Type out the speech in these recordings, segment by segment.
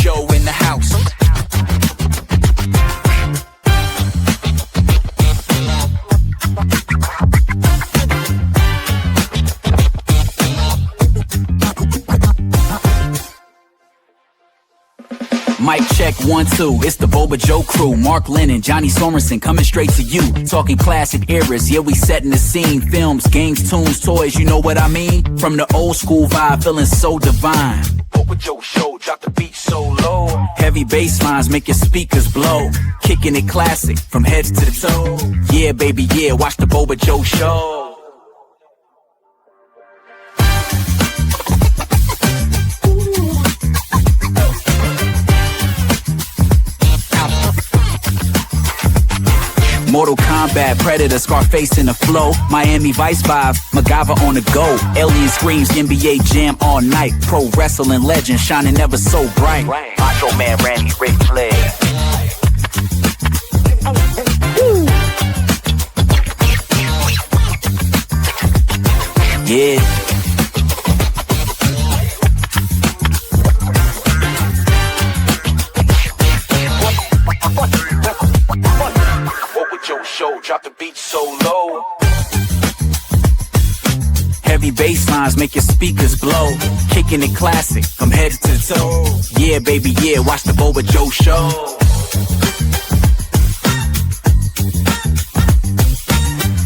Show in the house. Mic check 1 2, it's the Boba Joe crew. Mark Lennon, Johnny Sorensen coming straight to you. Talking classic eras, yeah we setting the scene. Films, games, tunes, toys, you know what I mean. From the old school vibe, feeling so divine. Boba Joe show, drop the beat so low. Heavy bass lines make your speakers blow. Kicking it classic, from heads to the toe. Yeah baby yeah, watch the Boba Joe show. Mortal Kombat, Predator, Scarface in the flow. Miami Vice vibe, MacGyver on the go. Alien screams, NBA Jam all night. Pro wrestling legend, shining ever so bright. Macho Man Randy, Ric Flair. Yeah. Show, drop the beat so low. Heavy bass lines make your speakers blow. Kicking it classic, from head to toe. Yeah, baby, yeah, watch the Boba Joe show.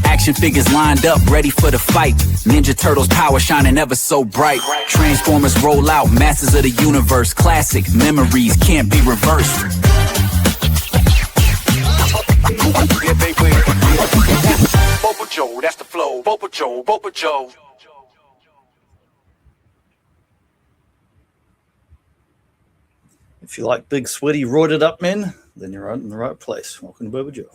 Action figures lined up, ready for the fight. Ninja Turtles power shining ever so bright. Transformers roll out, masters of the universe. Classic memories can't be reversed. Yeah, baby. Boba Joe, that's the flow. Boba Joe, Boba Joe. If you like big, sweaty, roided up men, then you're in the right place. Welcome to Boba Joe.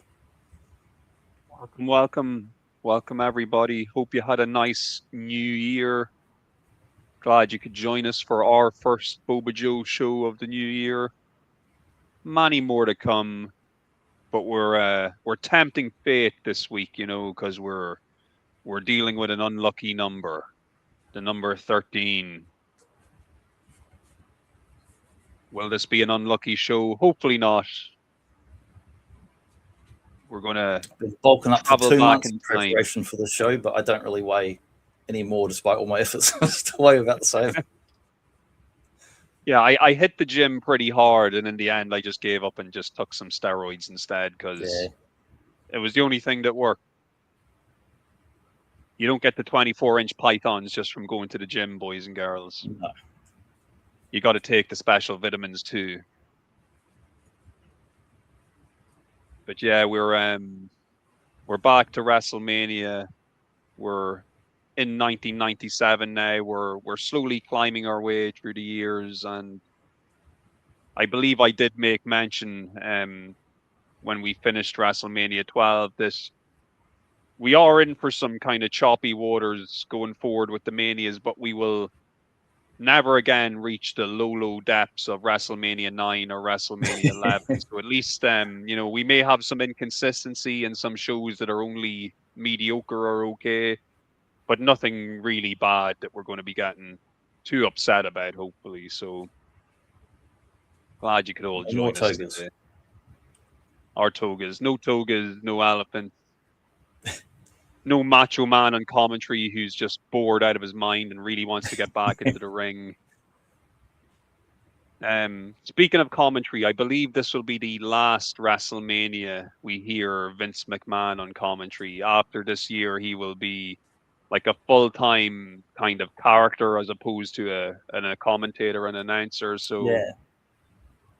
Welcome, everybody. Hope you had a nice new year. Glad you could join us for our first Boba Joe show of the new year. Many more to come. But we're tempting fate this week, you know, because we're dealing with an unlucky number, the number 13. Will this be an unlucky show? Hopefully not. We're gonna been bulking up for 2 months in time. preparation for the show, but I don't really weigh anymore despite all my efforts. I still weigh about the same. Yeah, I hit the gym pretty hard, and in the end, I just gave up and just took some steroids instead because it was the only thing that worked. You don't get the 24-inch pythons just from going to the gym, boys and girls. No. You got to take the special vitamins too. But yeah, we're back to WrestleMania. We're in 1997 now. We're slowly climbing our way through the years, and I believe I did make mention when we finished WrestleMania 12 that we are in for some kind of choppy waters going forward with the Manias, but we will never again reach the low depths of WrestleMania 9 or WrestleMania 11. So at least you know, we may have some inconsistency in some shows that are only mediocre or okay, but nothing really bad that we're going to be getting too upset about, hopefully. So glad you could all join us today. Our togas. No togas, no elephants. No macho man on commentary who's just bored out of his mind and really wants to get back into the ring. Speaking of commentary, I believe this will be the last WrestleMania we hear Vince McMahon on commentary. After this year, he will be like a full-time kind of character as opposed to a commentator and announcer. So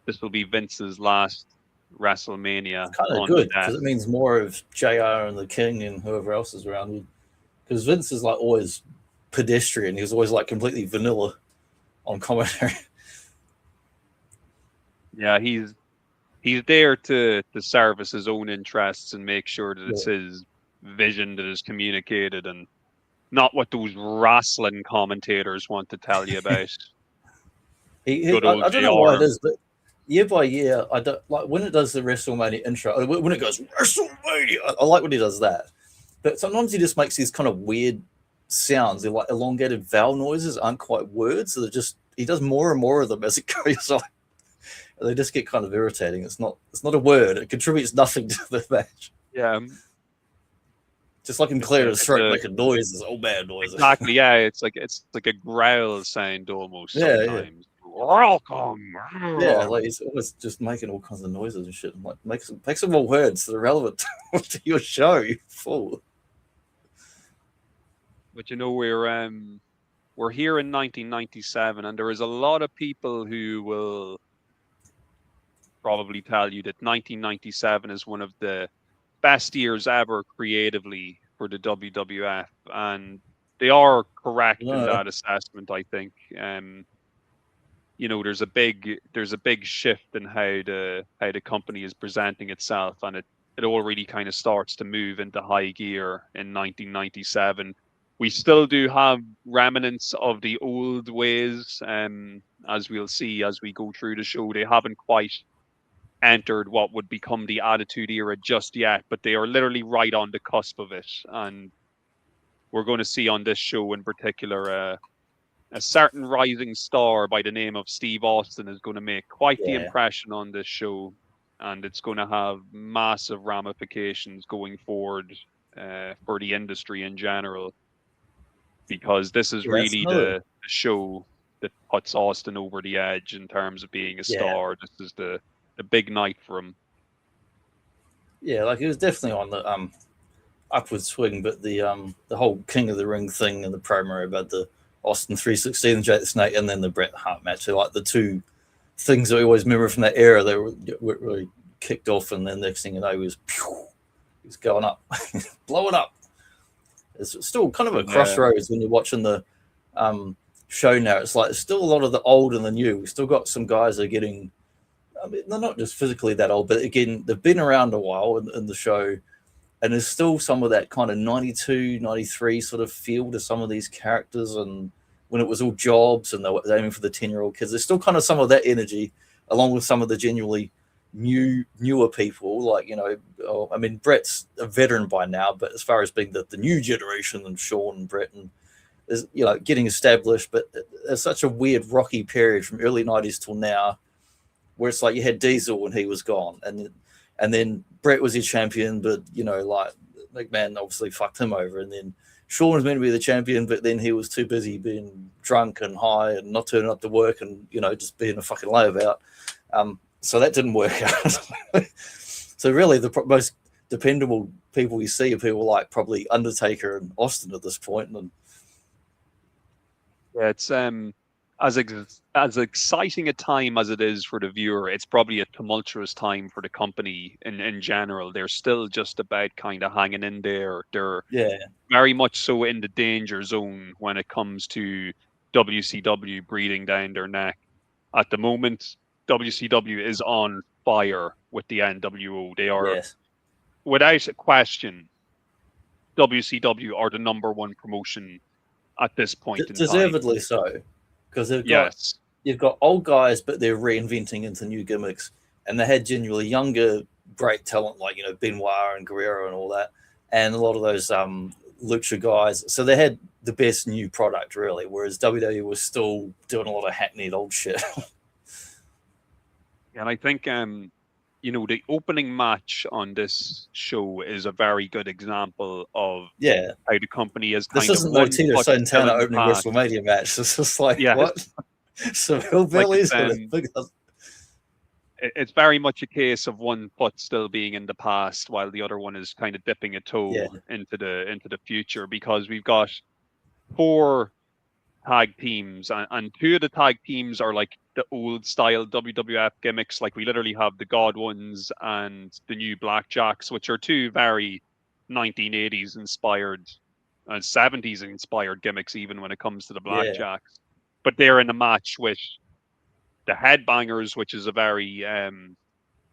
this will be Vince's last WrestleMania. It's kind of good because it means more of JR and the King and whoever else is around. Because Vince is like always pedestrian. He was always like completely vanilla on commentary. Yeah, he's there to service his own interests and make sure that it's his vision that is communicated and not what those wrestling commentators want to tell you about. I don't know why it is, but year by year, I don't like when it does the WrestleMania intro. When it goes WrestleMania, I like when he does that. But sometimes he just makes these kind of weird sounds. They're like elongated vowel noises, aren't quite words. So they're just he does more and more of them as it goes on. They just get kind of irritating. It's not a word. It contributes nothing to the match. Yeah. Just like in clear his throat, making noises, bad noises. Exactly, yeah. It's like a growl sound almost sometimes. Welcome. Yeah, like he's always just making all kinds of noises and shit. Like make some more words that are relevant to your show, you fool. But you know, we're here in 1997, and there is a lot of people who will probably tell you that 1997 is one of the best years ever creatively for the WWF, and they are correct in that assessment. I think, you know, there's a big shift in how the company is presenting itself, and it already kind of starts to move into high gear in 1997. We still do have remnants of the old ways, as we'll see as we go through the show. They haven't quite entered what would become the Attitude Era just yet, but they are literally right on the cusp of it. And we're going to see on this show in particular, a certain rising star by the name of Steve Austin is going to make quite the impression on this show, and it's going to have massive ramifications going forward for the industry in general, because this is really the show that puts Austin over the edge in terms of being a star. This is the big night for him. Yeah, like he was definitely on the upward swing, but the whole King of the Ring thing and the promo about the Austin 316 and Jake the Snake, and then the Bret Hart match are like the two things that we always remember from that era. They were really kicked off, and then next thing you know, he was going up, blowing up. It's still kind of a crossroads when you're watching the show now. It's like there's still a lot of the old and the new. We've still got some guys that are getting, I mean, they're not just physically that old, but again, they've been around a while in the show, and there's still some of that kind of 92, 93 sort of feel to some of these characters, and when it was all jobs and they were aiming for the 10-year-old kids, there's still kind of some of that energy, along with some of the genuinely newer people, like, you know, I mean, Brett's a veteran by now, but as far as being the new generation, and Sean and Brett, and is, you know, getting established, but it's such a weird rocky period from early 90s till now, where it's like you had Diesel when he was gone, and then Brett was his champion, but, you know, like McMahon obviously fucked him over, and then Sean was meant to be the champion, but then he was too busy being drunk and high and not turning up to work, and, you know, just being a fucking layabout. So that didn't work out. So really, the most dependable people you see are people like probably Undertaker and Austin at this point. And yeah, it's as exciting a time as it is for the viewer, it's probably a tumultuous time for the company in general. They're still just about kind of hanging in there. They're very much so in the danger zone when it comes to WCW breathing down their neck. At the moment, WCW is on fire with the NWO. They are, without a question, WCW are the #1 promotion at this point in deservedly time. So, because you've got old guys, but they're reinventing into new gimmicks, and they had genuinely younger, great talent like, you know, Benoit and Guerrero and all that, and a lot of those lucha guys. So they had the best new product, really, whereas WWE was still doing a lot of hackneyed old shit. And I think, you know, the opening match on this show is a very good example of how the company is kind of... This isn't no Tito Santana opening WrestleMania match. This is like, what? Some hillbillies? It's very much a case of one foot still being in the past while the other one is kind of dipping a toe into the future, because we've got 4 tag teams, and 2 of the tag teams are like the old style WWF gimmicks. Like, we literally have the God Ones and the New Blackjacks, which are 2 very 1980s inspired and 70s inspired gimmicks, even when it comes to the Blackjacks. But they're in a match with the Headbangers, which is a very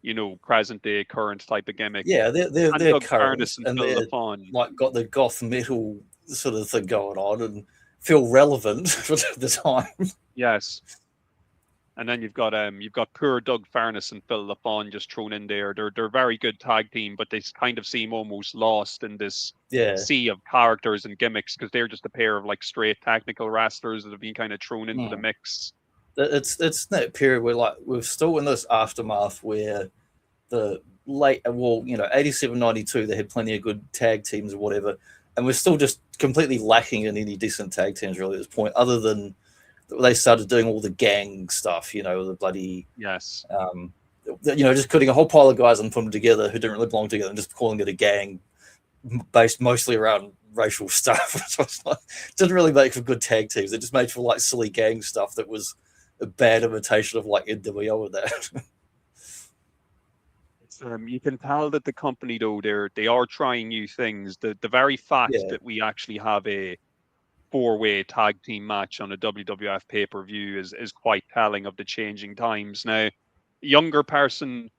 you know, present day current type of gimmick. Yeah, they're current, and they're fun. Like got the goth metal sort of thing going on and feel relevant for the time. Yes. And then you've got poor Doug Farnes and Phil LaFon just thrown in there. They're very good tag team, but they kind of seem almost lost in this sea of characters and gimmicks, because they're just a pair of like straight technical wrestlers that have been kind of thrown into the mix. it's that period where like we're still in this aftermath where the late 87, 92, they had plenty of good tag teams or whatever, and we're still just completely lacking in any decent tag teams really at this point, other than they started doing all the gang stuff, the bloody yes, just putting a whole pile of guys and putting them together who didn't really belong together and just calling it a gang based mostly around racial stuff. Didn't really make for good tag teams. It just made for like silly gang stuff that was a bad imitation of like NWO with that. You can tell that the company though they are trying new things. The very fact that we actually have a 4-way tag team match on a WWF pay-per-view is quite telling of the changing times. Now, a younger person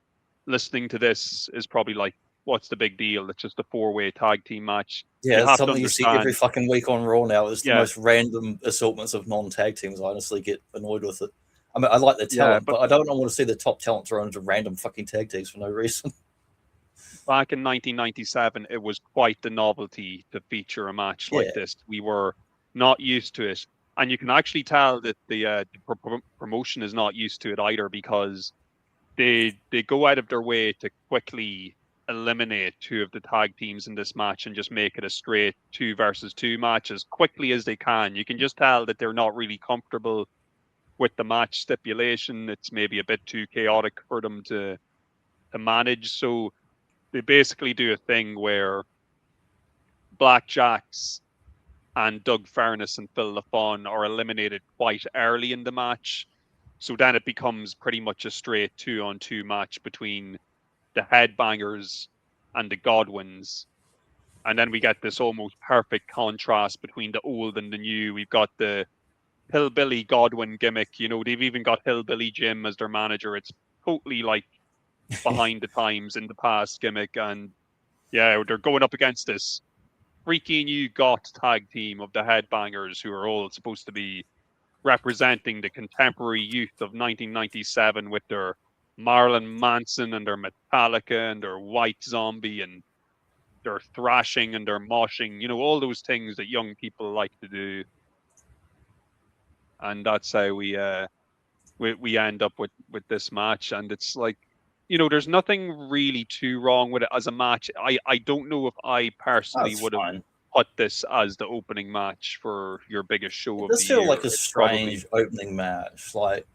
listening to this is probably like, what's the big deal? It's just a 4-way tag team match. Yeah, it's something you see every fucking week on Raw now. It's the most random assortments of non-tag teams. I honestly get annoyed with it. I mean, I like the talent, but I don't want to see the top talent thrown into random fucking tag teams for no reason. Back in 1997, it was quite the novelty to feature a match like this. We were not used to it. And you can actually tell that the promotion is not used to it either, because they go out of their way to quickly eliminate 2 of the tag teams in this match and just make it a straight 2 versus 2 match as quickly as they can. You can just tell that they're not really comfortable with the match stipulation. It's maybe a bit too chaotic for them to manage. So they basically do a thing where Black Jax and Doug Furness and Phil LaFon are eliminated quite early in the match. So then it becomes pretty much a straight 2-on-2 match between the Headbangers and the Godwins. And then we get this almost perfect contrast between the old and the new. We've got the Hillbilly Godwin gimmick. They've even got Hillbilly Jim as their manager. It's totally like behind the times in the past gimmick. And yeah, they're going up against this freaky new goth tag team of the Headbangers, who are all supposed to be representing the contemporary youth of 1997 with their Marilyn Manson and their Metallica and their White Zombie and their thrashing and their moshing, all those things that young people like to do. And that's how we end up with this match. And it's like, there's nothing really too wrong with it as a match. I don't know if I personally would have put this as the opening match for your biggest show of the year. This feels like a strange opening match. Like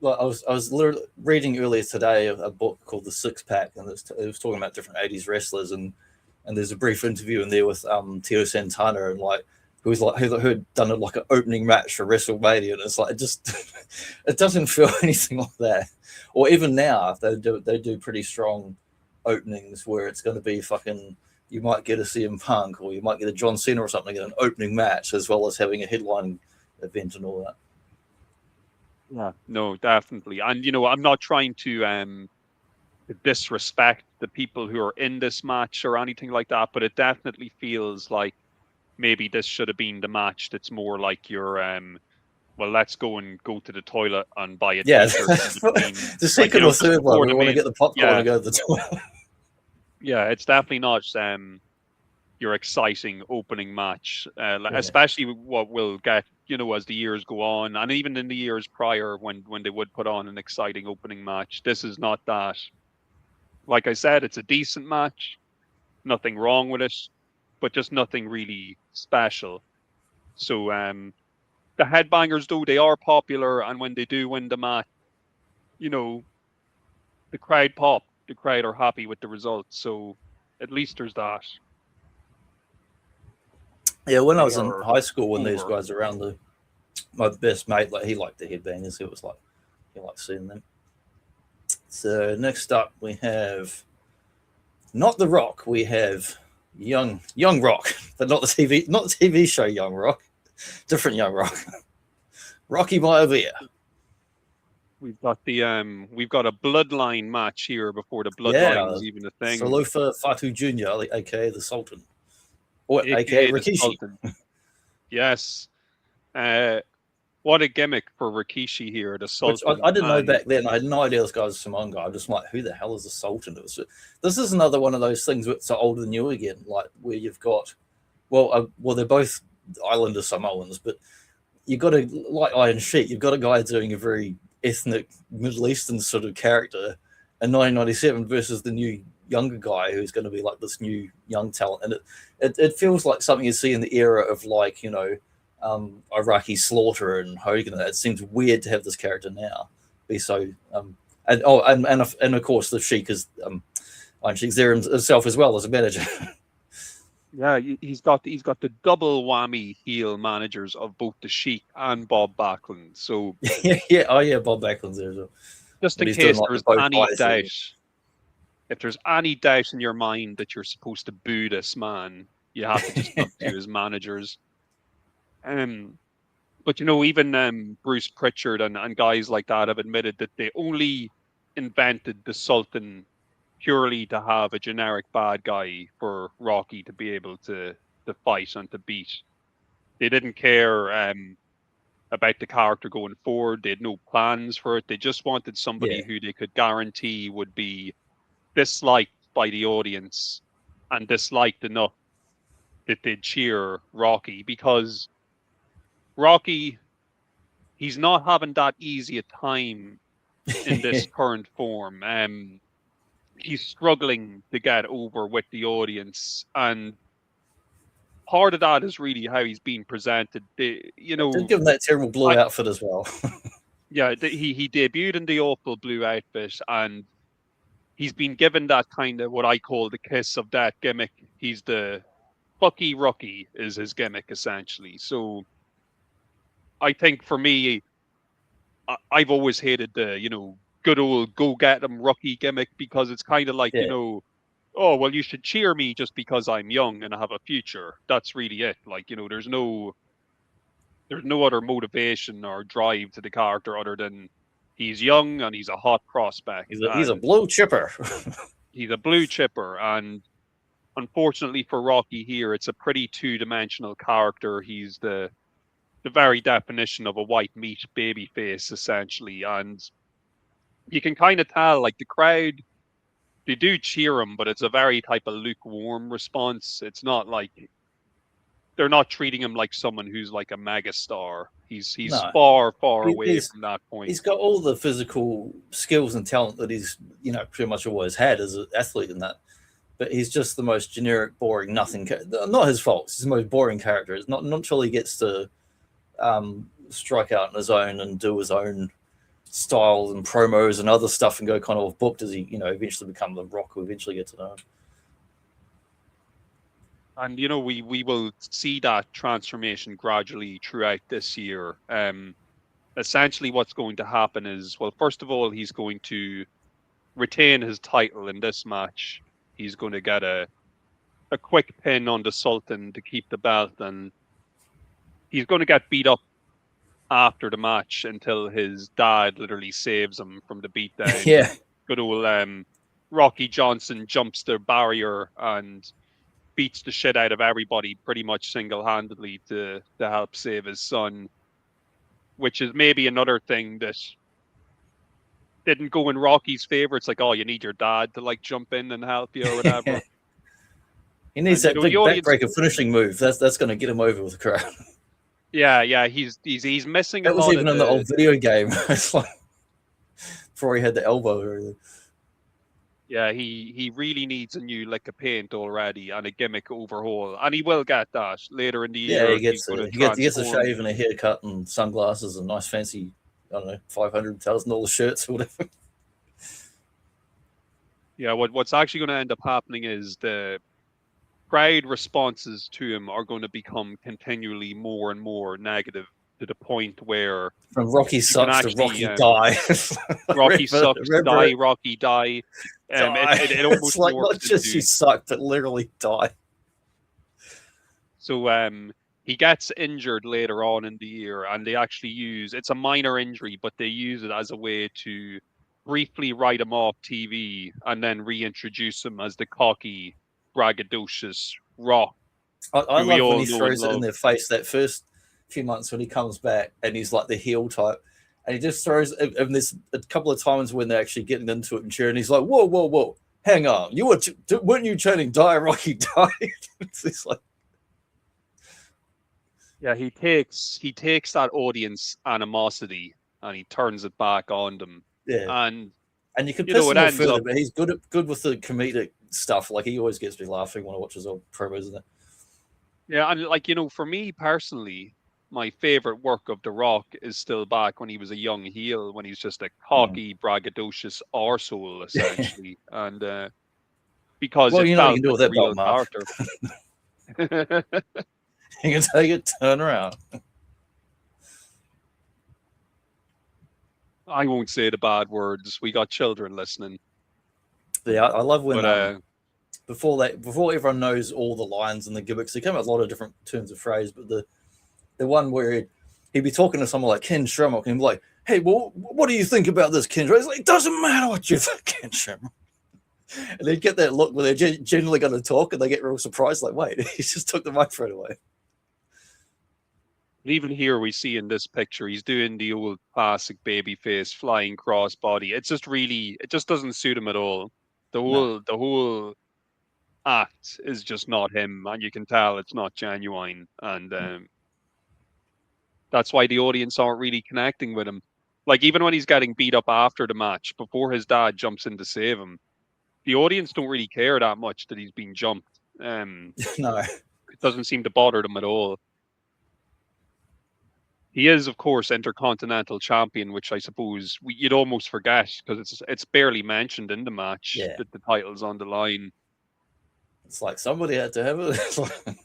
I was reading earlier today a book called the SYXX, and it was talking about different 80s wrestlers, and there's a brief interview in there with Tio Santana, and like who had done it like an opening match for WrestleMania, and it's like it doesn't feel anything like that. Or even now, they do pretty strong openings where it's going to be fucking. You might get a CM Punk or you might get a John Cena or something in an opening match, as well as having a headline event and all that. Yeah, no, definitely. And I'm not trying to disrespect the people who are in this match or anything like that, but it definitely feels like maybe this should have been the match that's more like your well, let's go to the toilet and buy a t-shirt. The second or third one, we want to get the popcorn and go to the toilet. Yeah, it's definitely not your exciting opening match, especially what we'll get, as the years go on, and even in the years prior when they would put on an exciting opening match. This is not that. Like I said, it's a decent match, nothing wrong with it, but just nothing really special. So the Headbangers, though, they are popular, and when they do win the match, the crowd pop. The crowd are happy with the results, so at least there's that. Yeah, when I was in high school, when these guys were around, my best mate, like he liked the Headbangers. It was like he liked seeing them. So next up, we have not The Rock. We have Young Rock, but not the TV show Young Rock. Different Young Rock. Rocky Maivia. We've got a bloodline match here before the bloodline is even a thing. Salofa Fatu Jr., aka the Sultan, or aka Rikishi. Yes, what a gimmick for Rikishi here, the Sultan. I didn't know back then. I had no idea this guy was a Samoan guy. I'm just like, who the hell is the Sultan? This is another one of those things that's old and new again, like where you've got, well, they're both Islander Samoans, but you got to, like Iron Sheik, you've got a guy doing a very ethnic Middle Eastern sort of character in 1997 versus the new younger guy who's going to be like this new young talent, and it feels like something you see in the era of like, you know, Iraqi Slaughter and Hogan. It seems weird to have this character now be so and of course the Sheik is Iron Sheik's there himself as well as a manager. Yeah, he's got the double whammy heel managers of both the Sheik and Bob Backlund. So yeah, Bob Backlund's there as well. Just in case there's any doubt, if there's any doubt in your mind that you're supposed to boo this man, you have to just look to his managers. But you know, even Bruce Pritchard and guys like that have admitted that they only invented the Sultan purely to have a generic bad guy for Rocky to be able to fight and to beat. They didn't care about the character going forward. They had no plans for it. They just wanted somebody who they could guarantee would be disliked by the audience and disliked enough that they'd cheer Rocky, because Rocky, he's not having that easy a time in this current form. He's struggling to get over with the audience, and part of that is really how he's being presented. You know, didn't give him that terrible blue outfit as well. Yeah, he debuted in the awful blue outfit, and he's been given that kind of what I call the kiss of death gimmick. He's the Bucky Rookie is his gimmick essentially. So I think for me, I've always hated the, you know, good old go get them rookie gimmick, because it's kind of like, you know, oh, well, you should cheer me just because I'm young and I have a future. That's really it. Like, you know, there's no other motivation or drive to the character other than he's young and he's a hot prospect. He's a blue chipper. He's a blue chipper. And unfortunately for Rocky here, it's a pretty two-dimensional character. He's the very definition of a white meat baby face, essentially. And you can kind of tell, like, the crowd, they do cheer him, but it's a very type of lukewarm response. It's not like they're not treating him like someone who's like a megastar. He's far away from that point. He's got all the physical skills and talent that he's, you know, pretty much always had as an athlete in that. But he's just the most generic, boring, nothing. Not his fault. He's the most boring character. It's not until he gets to strike out on his own and do his own styles and promos and other stuff and go kind of off book does he, you know, eventually become the Rock who eventually get to know him. And, you know, we will see that transformation gradually throughout this year. Essentially what's going to happen is, well, first of all, he's going to retain his title in this match. He's going to get a quick pin on the Sultan to keep the belt, and he's going to get beat up after the match until his dad literally saves him from the beatdown. Yeah. Good old Rocky Johnson jumps the barrier and beats the shit out of everybody pretty much single-handedly to help save his son, which is maybe another thing that didn't go in Rocky's favor. It's like, oh, you need your dad to like jump in and help you or whatever. He needs that big backbreaker finishing move. That's going to get him over with the crowd. Yeah, he's missing a lot. That was even in the old video game. It's like before he had the elbow or anything. Yeah, he really needs a new lick of paint already and a gimmick overhaul, and he will get that later in the year. Yeah, he gets a shave and a haircut and sunglasses and nice fancy, I don't know, $500,000 shirts or whatever. Yeah, what's actually going to end up happening is the crowd responses to him are going to become continually more and more negative, to the point where from Rocky sucks to Rocky die. Rocky sucks, die, Rocky die. It almost it's like not just you suck, but literally die. So he gets injured later on in the year, and they actually use, it's a minor injury, but they use it as a way to briefly write him off TV and then reintroduce him as the cocky, braggadocious Rock. I love when he throws it in their face that first few months when he comes back and he's like the heel type, and he just throws, and there's a couple of times when they're actually getting into it and cheering, he's like, whoa, hang on, you weren't you chanting die Rocky die? It's like, Yeah, he takes that audience animosity and he turns it back on them. Yeah. And you could piss it him off ends further, up. but he's good with the comedic stuff. Like he always gets me laughing when I watch his old promos, isn't it? Yeah, and like for me personally, my favorite work of The Rock is still back when he was a young heel, when he's just a cocky, braggadocious arsehole essentially, and because Well, it you know what felt you can do like with a that belt, real Mark. character. You can take it, turn around. I won't say the bad words. We got children listening. Yeah, I love when But before everyone knows all the lines and the gimmicks, they come out with a lot of different terms of phrase, but the one where he'd be talking to someone like Ken Shamrock and he'd be like, "Hey, well, what do you think about this, Ken?" He's like, "It doesn't matter what you think, Ken Shamrock." And they'd get that look where they're genuinely going to talk, and they get real surprised, like, "Wait, he just took the microphone away." even here we see in this picture, he's doing the old classic babyface flying crossbody. It just doesn't suit him at all. The whole act is just not him, and you can tell it's not genuine. And that's why the audience aren't really connecting with him. Like even when he's getting beat up after the match, before his dad jumps in to save him, the audience don't really care that much that he's being jumped. No, it doesn't seem to bother them at all. He is, of course, Intercontinental Champion, which I suppose you'd almost forget because it's barely mentioned in the match that the title's on the line. It's like somebody had to have it.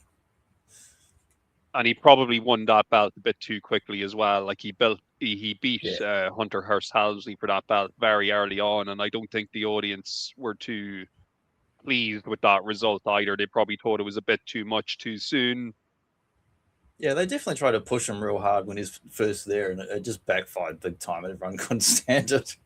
And he probably won that belt a bit too quickly as well. Like he beat Hunter Hearst Helmsley for that belt very early on, and I don't think the audience were too pleased with that result either. They probably thought it was a bit too much too soon. Yeah, they definitely tried to push him real hard when he's first there, and it just backfired big time, and everyone couldn't stand it.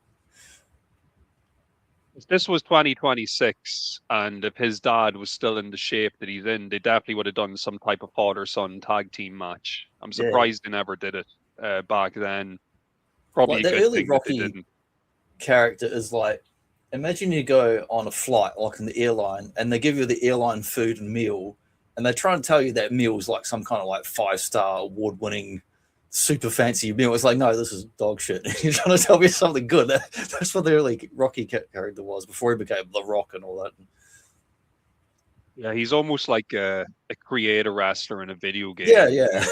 If this was 2026, and if his dad was still in the shape that he's in, they definitely would have done some type of father-son tag team match. I'm surprised they never did it back then. Probably like a good thing that they didn't. Character is like, imagine you go on a flight, like in the airline, and they give you the airline food and meal, and they try and tell you that meal is like some kind of like 5-star award-winning super fancy meal. It's like, no, this is dog shit. You're trying to tell me something good. That's what the early Rocky character was before he became The Rock and all that. Yeah, he's almost like a creator wrestler in a video game. Yeah.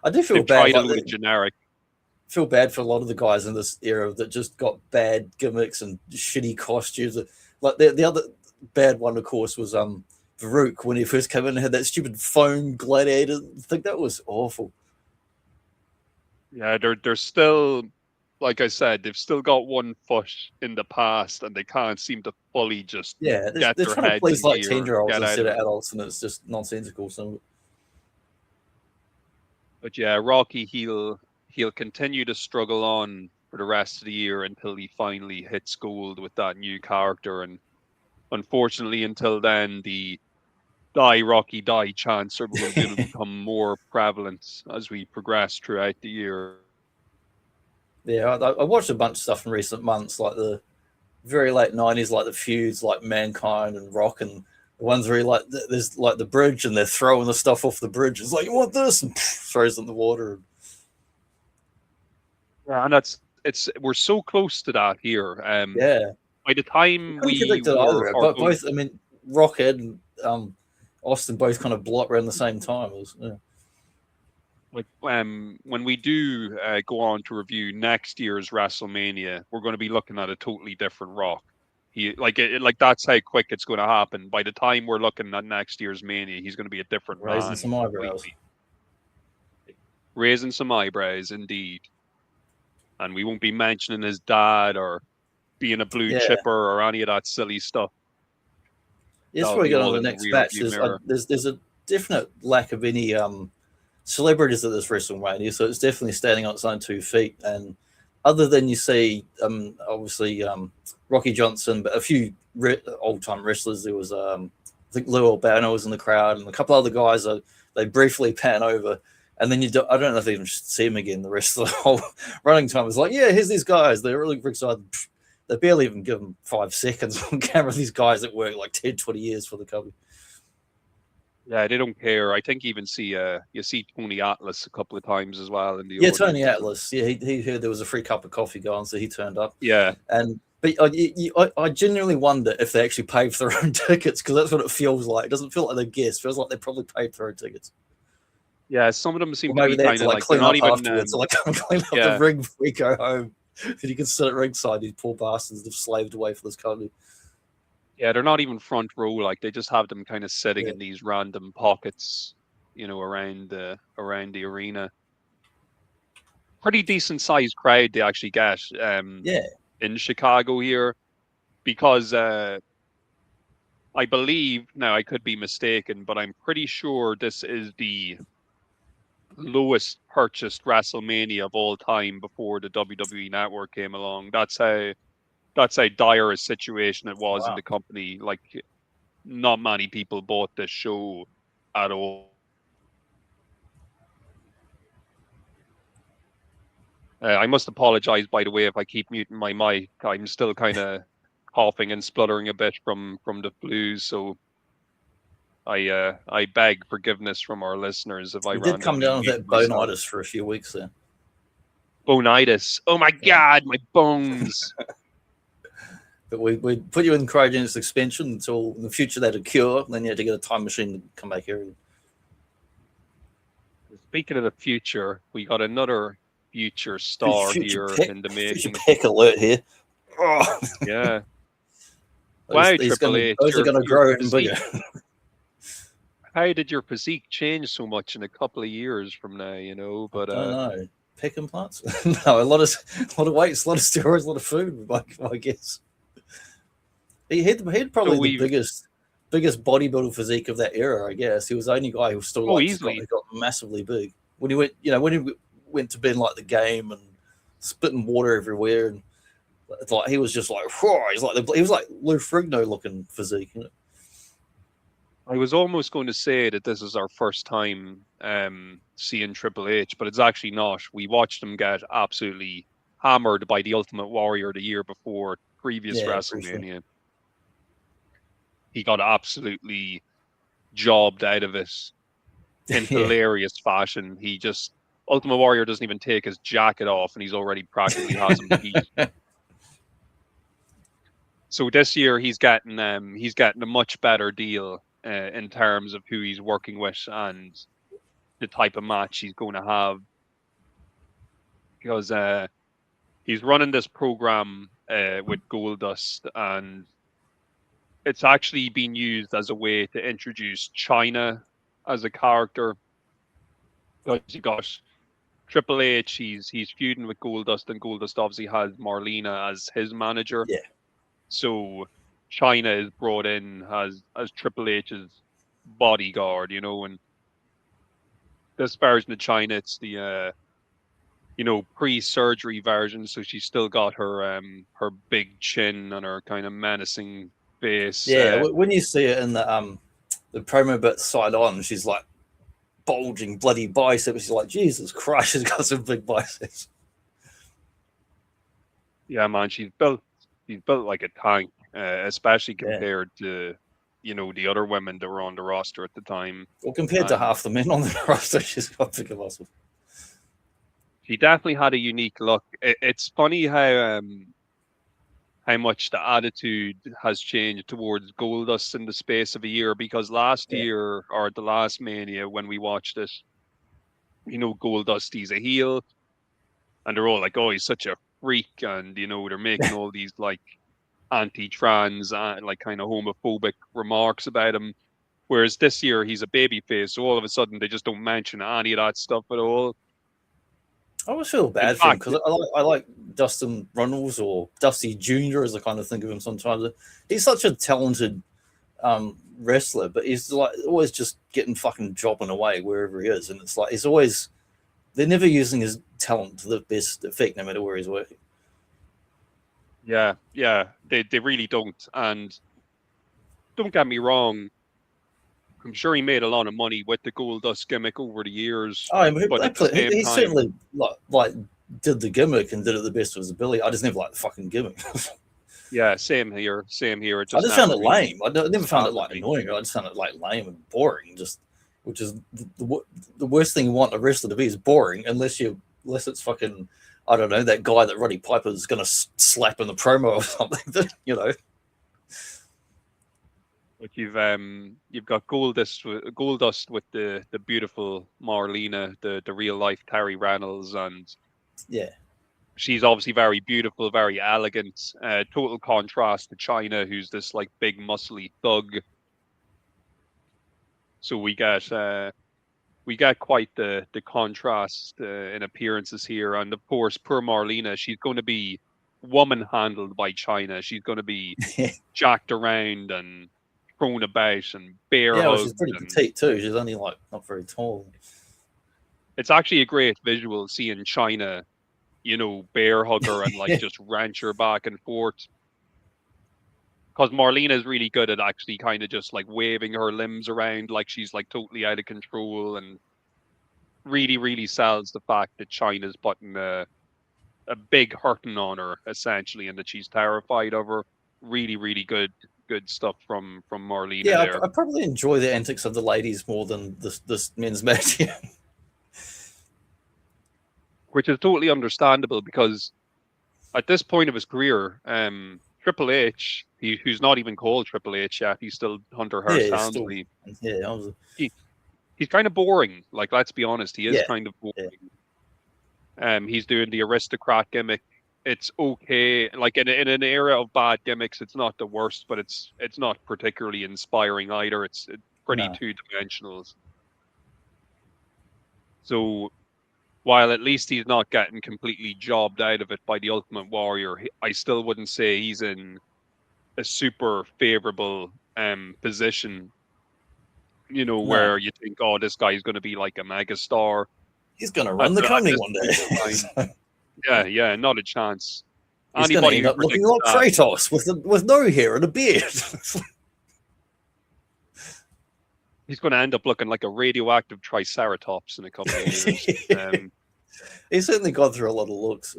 I do feel bad. Like generic. Feel bad for a lot of the guys in this era that just got bad gimmicks and shitty costumes. Like the other bad one, of course, was Farouk when he first came in and had that stupid foam gladiator. I think that was awful. Yeah, they're still, like I said, they've still got one foot in the past, and they can't seem to fully just they're trying to please like 10-year-olds instead of adults, and it's just nonsensical. So, but yeah, Rocky he'll continue to struggle on for the rest of the year until he finally hits gold with that new character, and unfortunately, until then, the Die Rocky Die chants are going to become more prevalent as we progress throughout the year. Yeah, I watched a bunch of stuff in recent months, like the very late 90s, like the feuds like Mankind and Rock, and the ones where like there's like the bridge and they're throwing the stuff off the bridge. It's like, you want this? And throws it in the water. Yeah, and we're so close to that here. By the time but both, I mean, Rockhead and Austin both kind of blew up around the same time. Like when we do go on to review next year's WrestleMania, we're going to be looking at a totally different Rock. That's how quick it's going to happen. By the time we're looking at next year's Mania, he's going to be a different man. Raising some eyebrows. Raising some eyebrows, indeed. And we won't be mentioning his dad or being a blue chipper or any of that silly stuff. Yes, before we get on to the next match, there's a definite lack of any celebrities at this WrestleMania, so it's definitely standing on its own 2 feet. And other than you see, obviously Rocky Johnson, but a few old-time wrestlers. There was, I think Lou Albano was in the crowd, and a couple other guys. They briefly pan over, and then I don't know if they even see him again. The rest of the whole running time was like, yeah, here's these guys. They're really excited. They barely even give them 5 seconds on camera. These guys that work like 10, 20 years for the company. Yeah, they don't care. I think even you see Tony Atlas a couple of times as well in the Yeah, audience. Tony Atlas. Yeah, he heard there was a free cup of coffee going, so he turned up. Yeah. But I genuinely wonder if they actually paid for their own tickets, because that's what it feels like. It doesn't feel like they're guests. It feels like they probably paid for their own tickets. Yeah, some of them seem to maybe be kind of like clean they're up not even afterwards. Like clean up the ring before we go home. And you can sit at ringside. These poor bastards have slaved away for this company. Yeah, they're not even front row. Like they just have them kind of sitting in these random pockets, around the arena. Pretty decent sized crowd they actually get. In Chicago here, because I believe, now I could be mistaken, but I'm pretty sure this is the lowest purchased WrestleMania of all time before the WWE Network came along. That's how dire a situation it was in the company. Like, not many people bought this show at all. I must apologize, by the way, if I keep muting my mic. I'm still kind of coughing and spluttering a bit from the flu, so I beg forgiveness from our listeners if I did come down with that bonitis for a few weeks there. Bonitis. Oh my God, my bones. But we put you in cryogenic suspension until in the future that a cure. Then you had to get a time machine to come back here. Speaking of the future, we got another future star here in the making. Pick alert here. Oh. Yeah. Wow, Triple H. Those are going to grow even bigger. How did your physique change so much in a couple of years from now? But I don't know. Pick implants? No, a lot of weights, a lot of steroids, a lot of food, I guess. He had probably the biggest bodybuilder physique of that era, I guess. He was the only guy who still got massively big. When he went to bed like the Game and spitting water everywhere, and like he was just like, whoa, he was like Lou Ferrigno looking physique. I was almost going to say that this is our first time seeing Triple H, but it's actually not. We watched him get absolutely hammered by the Ultimate Warrior the year before, previous WrestleMania. Sure. He got absolutely jobbed out of it in hilarious fashion. Ultimate Warrior doesn't even take his jacket off, and he's already practically has him beat. So this year he's getting a much better deal in terms of who he's working with and the type of match he's going to have, because he's running this program with Goldust, and it's actually been used as a way to introduce China as a character. Because you got Triple H, he's feuding with Goldust, and Goldust obviously has Marlena as his manager. Yeah. So China is brought in as Triple H's bodyguard, and this version of China, it's the pre-surgery version, so she's still got her big chin and her kind of menacing face. Yeah, when you see it in the promo bit side on, she's like bulging bloody biceps. She's like, Jesus Christ, she's got some big biceps. Yeah, man, she's built like a tank, especially compared to the other women that were on the roster at the time. Well, compared to half the men on the roster, she's got bigger muscles. She definitely had a unique look. It's funny how much the attitude has changed towards Goldust in the space of a year, because last year, or the last Mania, when we watched it, Goldust, he's a heel, and they're all like, oh, he's such a freak, and they're making all these like anti-trans and like kind of homophobic remarks about him, whereas this year he's a babyface, so all of a sudden they just don't mention any of that stuff at all. I always feel bad for him, because I like Dustin Runnels, or Dusty Jr. as I kind of think of him sometimes. He's such a talented wrestler, but he's like always just getting fucking jobbing away wherever he is, and it's like they're never using his talent to the best effect, no matter where he's working. Yeah, they really don't. And don't get me wrong, I'm sure he made a lot of money with the Goldust gimmick over the years. Oh, but he certainly like did the gimmick and did it the best of his ability. I just never liked the fucking gimmick. Yeah, same here. Same here. It I just just found it really lame. I never found it like me. annoying. I just found it like lame and boring. Just, which is the worst thing you want a wrestler to be is boring, unless it's fucking, I don't know, that guy that Roddy Piper is gonna slap in the promo or something. You know. But you've got Goldust with the beautiful Marlena, the real life Terry Reynolds, and yeah, she's obviously very beautiful, very elegant. Total contrast to China, who's this like big muscly thug. So we get quite the contrast in appearances here, and of course, poor Marlena, she's going to be woman handled by China. She's going to be jacked around and thrown about and bear hugged. Well, she's pretty petite too. She's only like not very tall. It's actually a great visual seeing China, you know, bear hug her and like just wrench her back and forth. Because Marlena is really good at actually kind of just like waving her limbs around like she's like totally out of control, and really, really sells the fact that China's putting a big hurting on her essentially, and that she's terrified of her. Really, really good stuff from Marlena. Yeah, there. I probably enjoy the antics of the ladies more than this men's match. Which is totally understandable, because at this point of his career, Triple H, who's not even called Triple H yet, he's still Hunter Hearst Helmsley. He's kind of boring. Like, let's be honest, he is kind of boring. Yeah. He's doing the aristocrat gimmick. It's okay. Like in an era of bad gimmicks, it's not the worst, but it's not particularly inspiring either. It's pretty two-dimensional. So while at least he's not getting completely jobbed out of it by the Ultimate Warrior, I still wouldn't say he's in a super favorable position, you know, where you think, oh, this guy's going to be like a megastar. He's going to run the company one day. Yeah, not a chance. He's going to end up looking like Kratos with no hair and a beard. He's going to end up looking like a radioactive Triceratops in a couple of years. He's certainly gone through a lot of looks.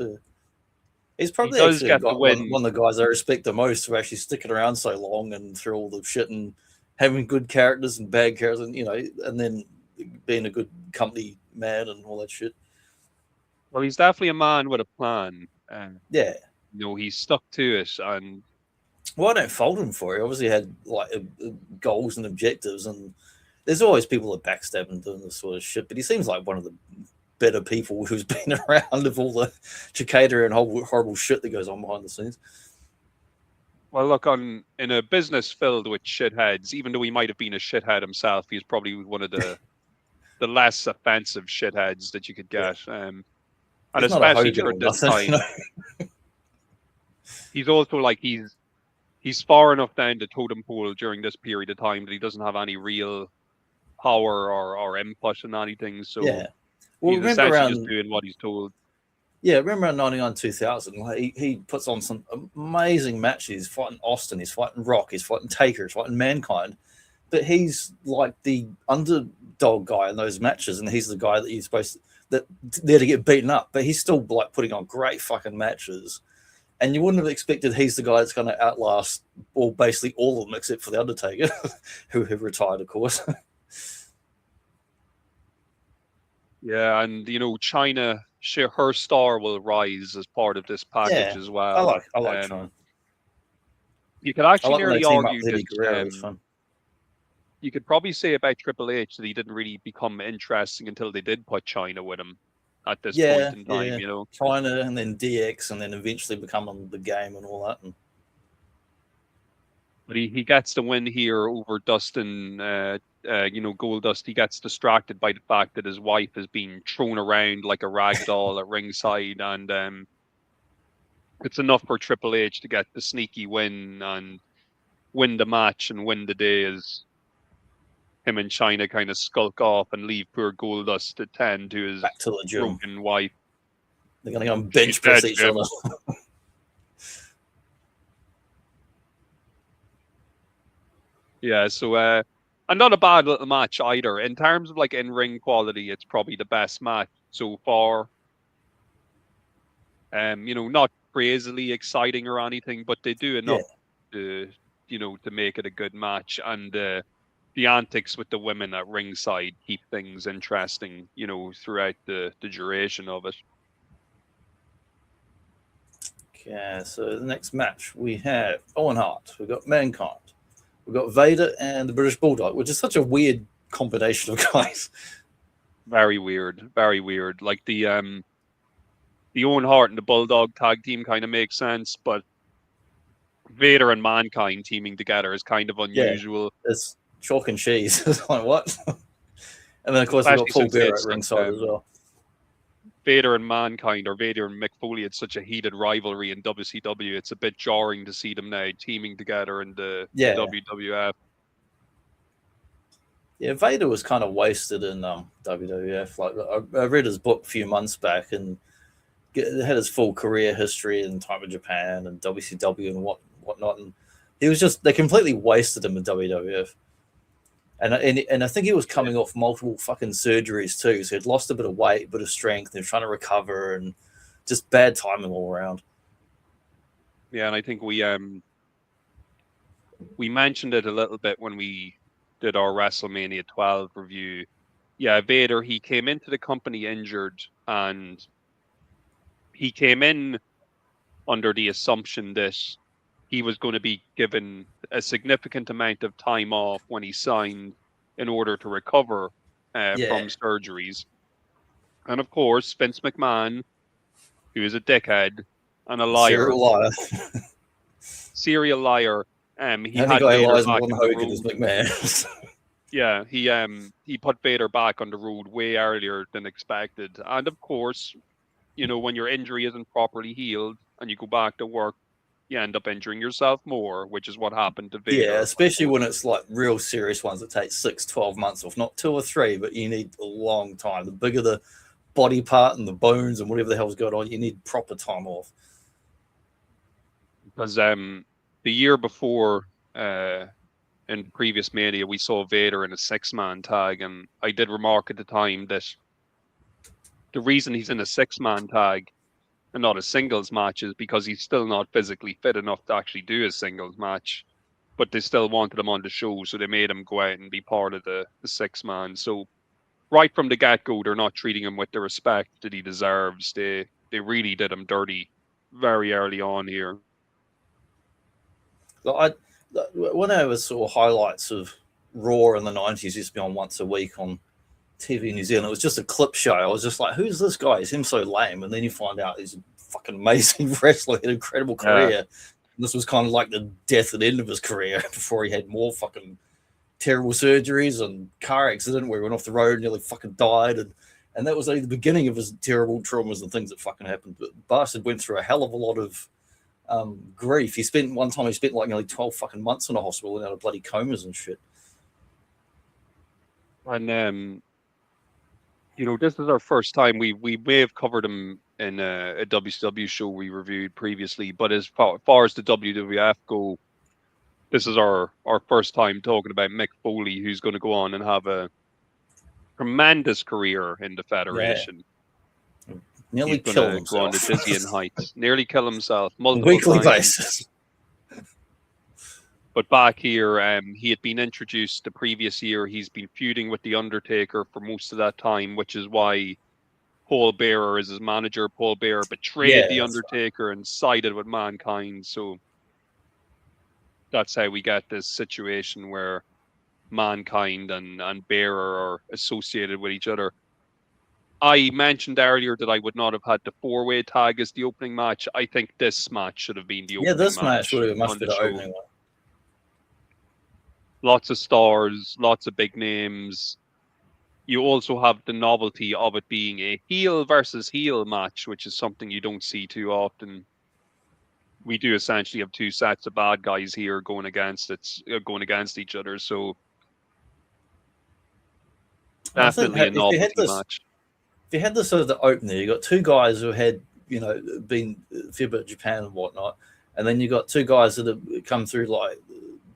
He's probably actually one of the guys I respect the most for actually sticking around so long and through all the shit and having good characters and bad characters, and you know, and then being a good company man and all that shit. Well, he's definitely a man with a plan. Yeah, you know, he's stuck to it, and well, I don't fault him for it. He obviously had like goals and objectives, and there's always people that backstab and doing this sort of shit. But he seems like one of the better people who's been around of all the chicanery and horrible shit that goes on behind the scenes. Well, look, in a business filled with shitheads, even though he might have been a shithead himself, he's probably one of the less offensive shitheads that you could get. And especially during this time, he's also like he's far enough down the totem pole during this period of time that he doesn't have any real power or input in anything. So well, he's essentially just doing what he's told. Yeah, remember around 99, 2000, like he puts on some amazing matches. He's fighting Austin, he's fighting Rock, he's fighting Taker, he's fighting Mankind. But he's like the underdog guy in those matches, and he's the guy that you're supposed to, there to get beaten up. But he's still like putting on great fucking matches. And you wouldn't have expected he's the guy that's going to outlast basically all of them except for the Undertaker, who have retired, of course. Yeah, and you know, China, her star will rise as part of this package as well. I like China. You could actually nearly argue that you could probably say about Triple H that he didn't really become interesting until they did put China with him at this point in time. You know, China and then DX and then eventually become on the game and all that. But he gets the win here over Dustin. You know, Goldust. He gets distracted by the fact that his wife is being thrown around like a rag doll at ringside, and it's enough for Triple H to get the sneaky win and win the match and win the day, as him and China kind of skulk off and leave poor Goldust to tend to his broken wife. They're going to go and bench press each other. Yeah, so and not a bad little match either. In terms of like in-ring quality, it's probably the best match so far. You know, crazily exciting or anything, but they do enough to, to make it a good match. And the antics with the women at ringside keep things interesting, throughout the duration of it. Okay, so the next match we have Owen Hart, we've got Mankind, we've got Vader and the British Bulldog, which is such a weird combination of guys. Very weird, very weird. Like the Owen Hart and the Bulldog tag team kind of makes sense, but Vader and Mankind teaming together is kind of unusual. Yeah, it's chalk and cheese. It's like, what? And then, of course, we've got Paul Bearer at ringside as well. Vader and Mankind, or Vader and Mick Foley, it's such a heated rivalry in WCW. It's a bit jarring to see them now teaming together in the WWF. Yeah, Vader was kind of wasted in WWF. Like, I read his book a few months back, and had his full career history in time in Japan and WCW and whatnot. And he was they completely wasted him in WWF. And I think he was coming off multiple fucking surgeries too. So he'd lost a bit of weight, a bit of strength, and trying to recover, and just bad timing all around. Yeah, and I think we mentioned it a little bit when we did our WrestleMania 12 review. Yeah, Vader, he came into the company injured, and he came in under the assumption that he was going to be given a significant amount of time off when he signed in order to recover from surgeries. And of course, Vince McMahon, who is a dickhead and a liar. Serial liar. He had Vader back on the road. Yeah, he put Vader back on the road way earlier than expected. And of course, when your injury isn't properly healed and you go back to work, you end up injuring yourself more, which is what happened to Vader. Yeah, especially when it's like real serious ones that take 6-12 months off, not 2 or 3, but you need a long time. The bigger the body part and the bones and whatever the hell's going on, you need proper time off. Because the year before, in previous Mania, we saw Vader in a 6-man tag, and I did remark at the time that the reason he's in a 6-man tag and not a singles match is because he's still not physically fit enough to actually do a singles match, but they still wanted him on the show, so they made him go out and be part of the 6-man. So right from the get-go, they're not treating him with the respect that he deserves. They really did him dirty very early on here. When I was sort of highlights of Raw in the 90s, used to be on once a week on TV in New Zealand. It was just a clip show. I was just like, who's this guy? Is him so lame? And then you find out he's a fucking amazing wrestler, an incredible career. And this was kind of like the death and end of his career before he had more fucking terrible surgeries and car accident where he went off the road and nearly fucking died. And that was like the beginning of his terrible traumas and things that fucking happened. But Bastard went through a hell of a lot of grief. He spent like nearly 12 fucking months in a hospital and out of bloody comas and shit. And this is our first time. We may have covered him in a WCW show we reviewed previously, but as far as the WWF go, this is our first time talking about Mick Foley, who's going to go on and have a tremendous career in the Federation. Yeah. Nearly kill himself. Go on to dizzying heights. Nearly kill himself multiple weekly times. basis. But back here, he had been introduced the previous year. He's been feuding with The Undertaker for most of that time, which is why Paul Bearer is his manager. Paul Bearer betrayed The Undertaker and sided with Mankind. So that's how we get this situation where Mankind and Bearer are associated with each other. I mentioned earlier that I would not have had the 4-way tag as the opening match. I think this match should have been the opening match. Yeah, this match would have must be the opening one. Lots of stars, lots of big names. You also have the novelty of it being a heel versus heel match, which is something you don't see too often. We do essentially have 2 sets of bad guys here going against each other. So definitely a novelty match. If you had this as the opener, you got 2 guys who had been a fair bit of Japan and whatnot, and then you got 2 guys that have come through like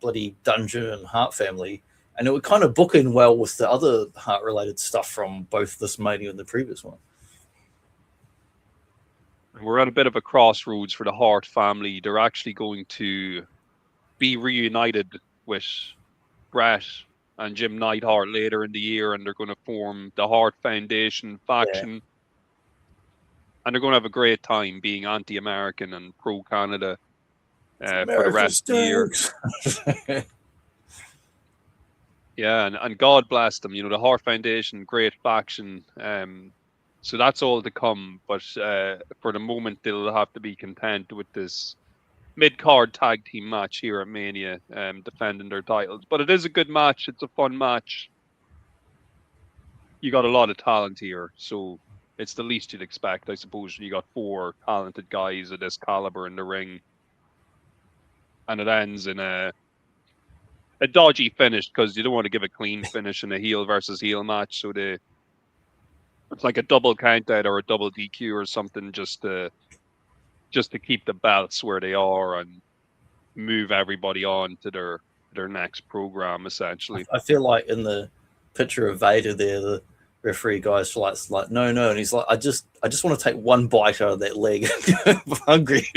bloody Dungeon and Hart family, and it would kind of book in well with the other Hart related stuff from both this Mania and the previous one. We're at a bit of a crossroads for the Hart family. They're actually going to be reunited with Bret and Jim Neidhart later in the year, and they're going to form the Hart Foundation faction. Yeah. And they're going to have a great time being anti-American and pro-Canada for the rest of the year. Yeah, and God bless them. You know, the Hart Foundation, great faction. So that's all to come. But for the moment, they'll have to be content with this mid-card tag team match here at Mania, defending their titles. But it is a good match. It's a fun match. You got a lot of talent here, so it's the least you'd expect, I suppose. You got 4 talented guys of this caliber in the ring, and it ends in a dodgy finish because you don't want to give a clean finish in a heel versus heel match. So it's like a double count out or a double DQ or something just to keep the belts where they are and move everybody on to their next program, essentially. I feel like in the picture of Vader there, the referee guy's like no, and he's like, I just want to take one bite out of that leg. I'm hungry.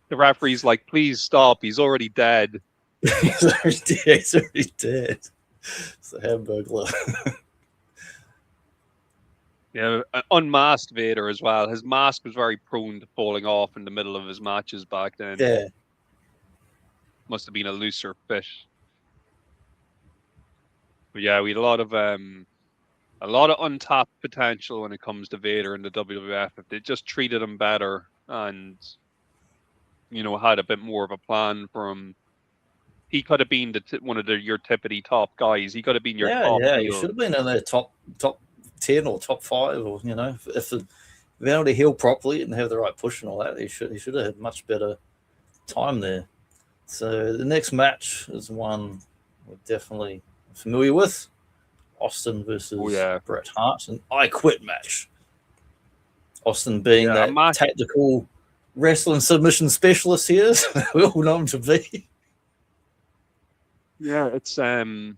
The referee's like, please stop. He's already dead. He's already dead. It's a hamburglar. Yeah, unmasked Vader as well. His mask was very prone to falling off in the middle of his matches back then. Yeah. Must have been a looser fit. But yeah, we had a lot of untapped potential when it comes to Vader in the WWF. If they just treated him better and, you know, had a bit more of a plan for him, he could have been one of your tippity top guys. He could have been your top. Yeah, he should have been in the top 10 or top 5, or, you know, if they're able to heal properly and have the right push and all that, he should have had much better time there. So the next match is one we're definitely familiar with: Austin versus Bret Hart, an I Quit match. Austin being that tactical wrestling submission specialist he is, we all know him to be. Yeah, it's a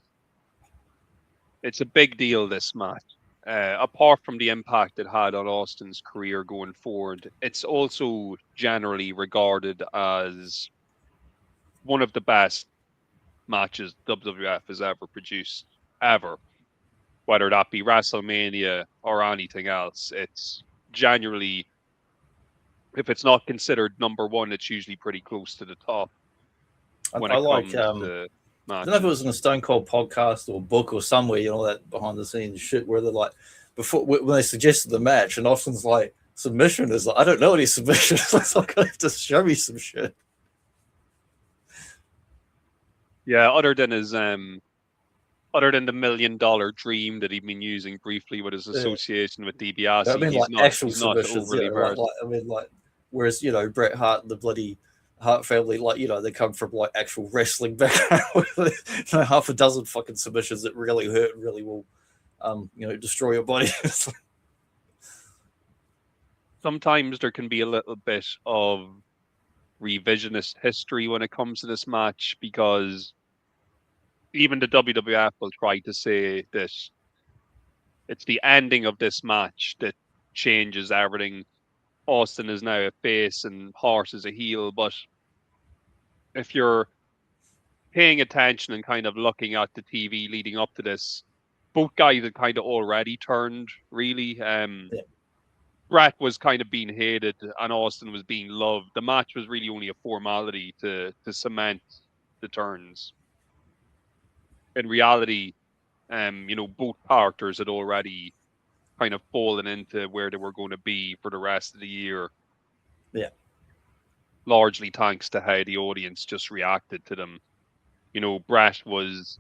big deal, this match. Apart from the impact it had on Austin's career going forward, it's also generally regarded as one of the best matches WWF has ever produced, ever. Whether that be WrestleMania or anything else, it's genuinely, if it's not considered number 1, it's usually pretty close to the top. I don't know if it was in a Stone Cold podcast or book or somewhere, you know, that behind the scenes shit where they're like, before when they suggested the match, and Austin's like, submission is like, I don't know any submission. It's like, I have to show me some shit. Yeah, other than the $1 million dream that he'd been using briefly with his association with DiBiase, I mean, he's not overly versed. Whereas, you know, Bret Hart and the bloody Hart family, like, you know, they come from like actual wrestling background with, you know, half a dozen fucking submissions that really hurt and really will, you know, destroy your body. Sometimes there can be a little bit of revisionist history when it comes to this match, because even the WWF will try to say that it's the ending of this match that changes everything. Austin is now a face and Hart is a heel, but if you're paying attention and kind of looking at the TV leading up to this, both guys had kind of already turned, really. Bret was kind of being hated and Austin was being loved. The match was really only a formality to cement the turns. In reality, you know, both characters had already kind of fallen into where they were going to be for the rest of the year. Yeah. Largely thanks to how the audience just reacted to them. You know, Bret was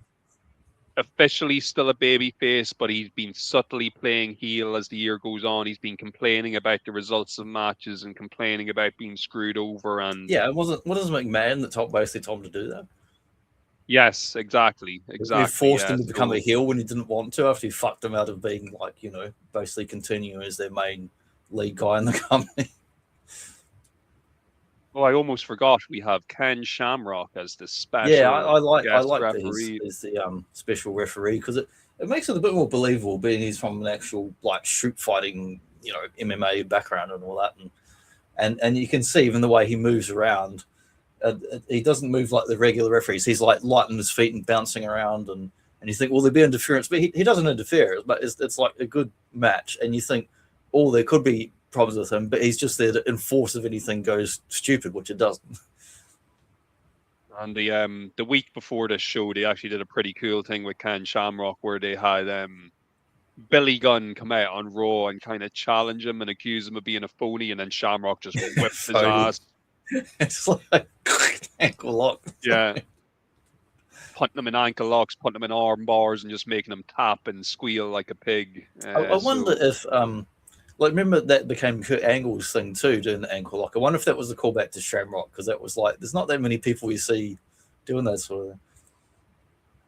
officially still a babyface, but he's been subtly playing heel as the year goes on. He's been complaining about the results of matches and complaining about being screwed over. And yeah, it wasn't McMahon that basically told him to do that? Yes, exactly. He forced him to become a heel when he didn't want to, after he fucked him out of being, like, you know, basically continuing as their main lead guy in the company. Well, I almost forgot we have Ken Shamrock as the special. Yeah, I like referee. He's the special referee, because it makes it a bit more believable, being he's from an actual like shoot fighting MMA background and all that, and you can see even the way he moves around. He doesn't move like the regular referees. He's like light on his feet and bouncing around, and you think, well, there'd be interference, but he doesn't interfere. But it's like a good match, and you think, oh, there could be problems with him, but he's just there to enforce if anything goes stupid, which it doesn't. And the week before this show, they actually did a pretty cool thing with Ken Shamrock, where they had Billy Gunn come out on Raw and kind of challenge him and accuse him of being a phony, and then Shamrock just whipped his ass. It's like ankle lock. Yeah. Putting them in ankle locks, putting them in arm bars, and just making them tap and squeal like a pig. I wonder if, remember that became Kurt Angle's thing too, doing the ankle lock. I wonder if that was a callback to Shamrock, because that was like, there's not that many people you see doing that sort of thing.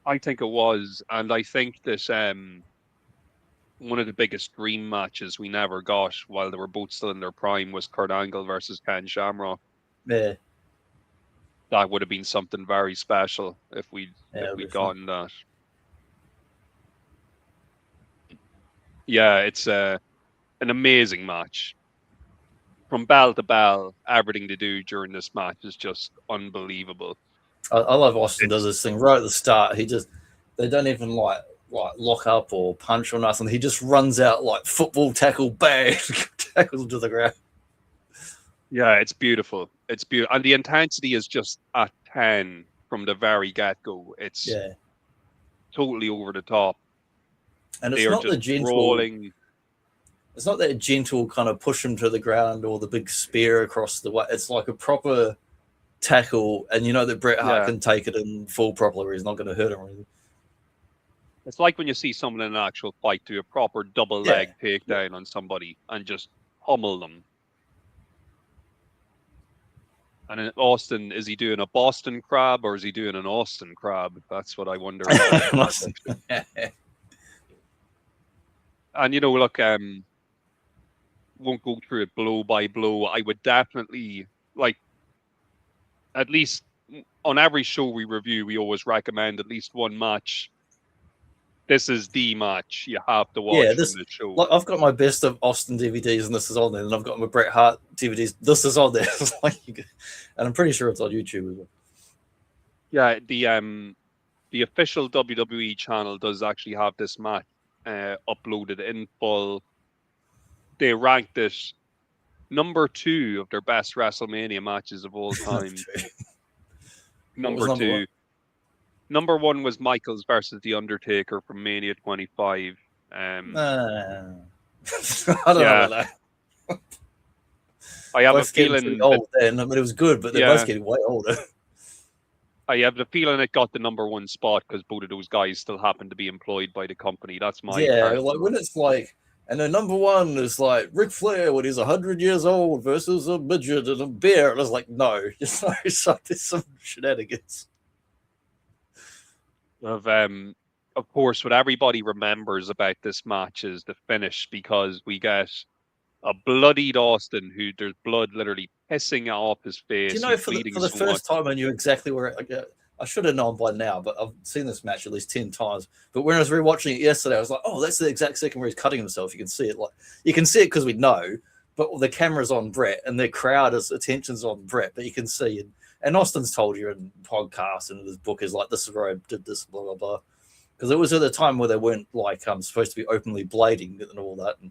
I think it was, and I think this one of the biggest dream matches we never got while they were both still in their prime was Kurt Angle versus Ken Shamrock. Yeah. That would have been something very special if we'd gotten that. Yeah, it's an amazing match. From bell to bell, everything they do during this match is just unbelievable. I love Austin does this thing right at the start. They don't even like lock up or punch or nothing. He just runs out like football tackle, bang, tackles to the ground. Yeah, it's beautiful. It's beautiful. And the intensity is just at 10 from the very get-go. It's totally over the top. And it's not the gentle rolling. It's not that gentle kind of push him to the ground or the big spear across the way. It's like a proper tackle, and you know that Bret Hart can take it and fall properly where he's not going to hurt him or anything. It's like when you see someone in an actual fight do a proper double leg takedown on somebody and just pummel them. And in Austin, is he doing a Boston Crab or is he doing an Austin Crab? That's what I wonder. And look, won't go through it blow by blow. I would definitely at least on every show we review, we always recommend at least one match. This is the match you have to watch from the show. Like, I've got my best of Austin DVDs, and this is on there, and I've got my Bret Hart DVDs. This is on there, and I'm pretty sure it's on YouTube as well. Yeah, the official WWE channel does actually have this match uploaded in full. They ranked it number 2 of their best WrestleMania matches of all time. Number 2. Number 1 was Michaels versus The Undertaker from Mania 25. I don't know about that. I have a feeling old then. I mean, it was good, but they're both getting way older. I have the feeling it got the number 1 spot because both of those guys still happen to be employed by the company. That's my like when it's like, and the number 1 is like Ric Flair when he's 100 years old versus a midget and a bear. And I was like, no, just there's some shenanigans. Of course, what everybody remembers about this match is the finish, because we get a bloodied Austin who there's blood literally pissing off his face. Do you know, for the first time I knew exactly where I should have known by now, but I've seen this match at least 10 times. But when I was rewatching it yesterday, I was like, oh, that's the exact second where he's cutting himself. You can see it. You can see it because we know, but the camera's on Bret and the crowd's attention's on Bret, but you can see it. And Austin's told you in podcasts and his book is like, this is where I did this, blah, blah, blah. Because it was at a time where they weren't supposed to be openly blading and all that. And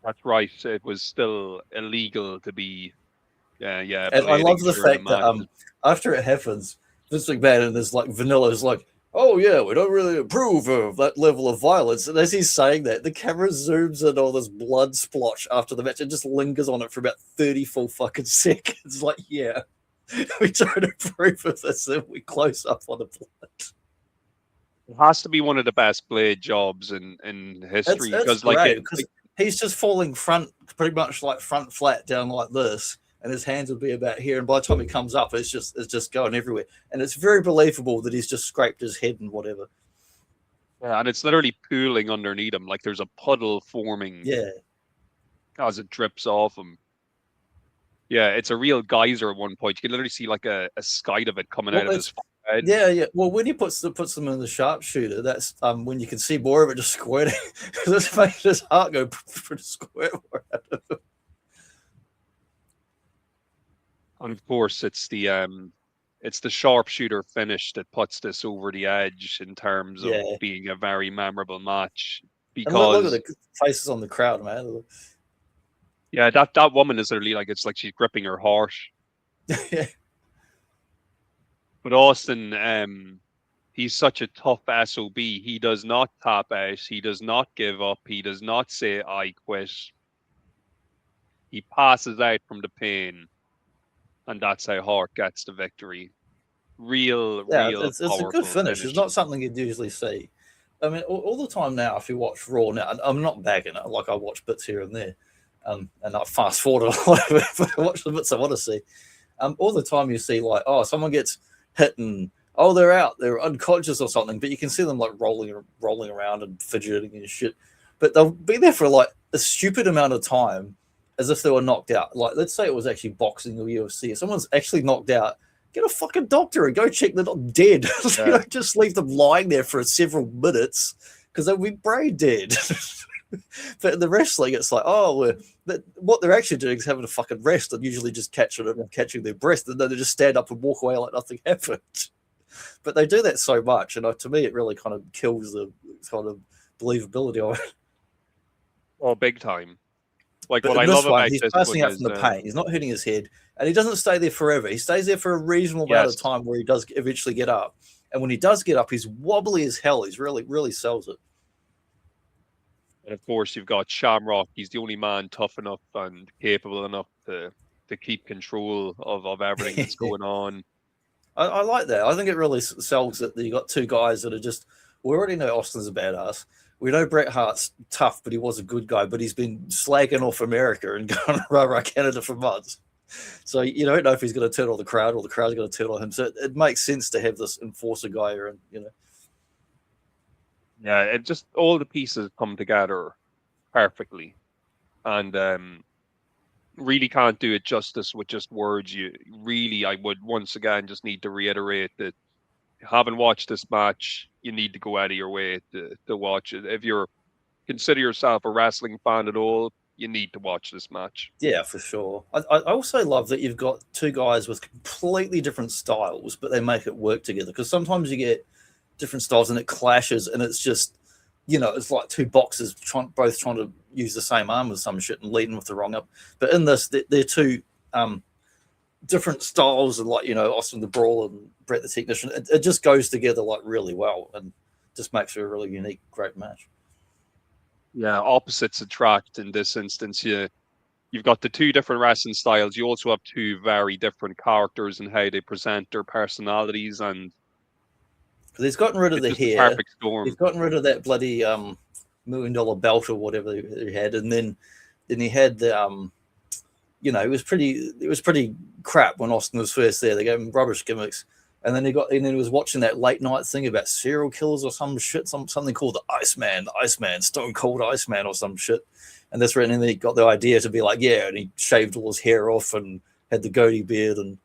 that's right. It was still illegal to be, And I love the fact that after it happens, Vince McMahon and there's Vanilla's like, oh yeah, we don't really approve of that level of violence. And as he's saying that, the camera zooms in all this blood splotch after the match and just lingers on it for about 34 fucking seconds. Like, yeah, we don't approve of this, and we close up on the blood. It has to be one of the best blade jobs in history, because he's just falling pretty much front flat down like this. And his hands would be about here, and by the time he comes up, it's just going everywhere, and it's very believable that he's just scraped his head and whatever. Yeah, and it's literally pooling underneath him, like there's a puddle forming. Yeah, as it drips off him. Yeah, it's a real geyser at one point. You can literally see like a skite of it coming out of his Yeah. Well, when he puts them in the sharpshooter, that's when you can see more of it just squirting. This makes his heart go pretty squirt. And of course, it's the sharpshooter finish that puts this over the edge in terms of being a very memorable match. Because look at the faces on the crowd, man. Yeah, that woman is literally like, it's like she's gripping her heart. Yeah. But Austin, he's such a tough SOB. He does not tap out. He does not give up. He does not say, I quit. He passes out from the pain. And that's how Hart gets the victory. It's a good finish. It's not something you'd usually see. I mean, all the time now, if you watch Raw now, I'm not bagging it. Like, I watch bits here and there. And I fast forward a lot of it, but I watch the bits I want to see. All the time you see, like, oh, someone gets hit and, oh, they're out, they're unconscious or something, but you can see them, like, rolling around and fidgeting and shit. But they'll be there for, like, a stupid amount of time as if they were knocked out. Like, let's say it was actually boxing or UFC. If someone's actually knocked out, get a fucking doctor and go check they're not dead. You know, just leave them lying there for several minutes because they'll be brain dead. But in the wrestling, it's like, oh, what they're actually doing is having a fucking rest and usually just catching their breath, and then they just stand up and walk away like nothing happened. But they do that so much, and to me, it really kind of kills the kind of believability of it. Oh, big time. Like, but what I love about he's this passing out from the pain. He's not hitting his head, and he doesn't stay there forever. He stays there for a reasonable amount of time where he does eventually get up. And when he does get up, he's wobbly as hell. He's really sells it. And of course, you've got Shamrock. He's the only man tough enough and capable enough to keep control of everything that's going on. I like that. I think it really sells that you got two guys that are just. We already know Austin's a badass. We know Bret Hart's tough, but he was a good guy. But he's been slagging off America and going rah Canada for months. So you don't know if he's going to turn on the crowd or the crowd's going to turn on him. So it makes sense to have this enforcer guy around, Yeah, it just all the pieces come together perfectly, and really can't do it justice with just words. I would once again just need to reiterate that if you haven't watched this match, you need to go out of your way to watch it. If you consider yourself a wrestling fan at all, you need to watch this match. Yeah, for sure. I also love that you've got two guys with completely different styles, but they make it work together. Because sometimes you get different styles and it clashes, and it's just, it's like two boxers both trying to use the same arm with some shit and leading with the wrong up. But in this, they're two different styles, and like, Austin the Brawler and Bret the Technician. It just goes together like really well, and just makes it a really unique, great match. Yeah, opposites attract in this instance. You've got the two different wrestling styles. You also have two very different characters and how they present their personalities, and because he's gotten rid of the hair. Perfect storm. He's gotten rid of that bloody $1 million belt or whatever he had, and then he had the it was pretty crap when Austin was first there. They gave him rubbish gimmicks, and then he was watching that late night thing about serial killers or some shit, something called the Iceman, Stone Cold Iceman or some shit, and that's right. And then he got the idea to be like, yeah, and he shaved all his hair off and had the goatee beard and.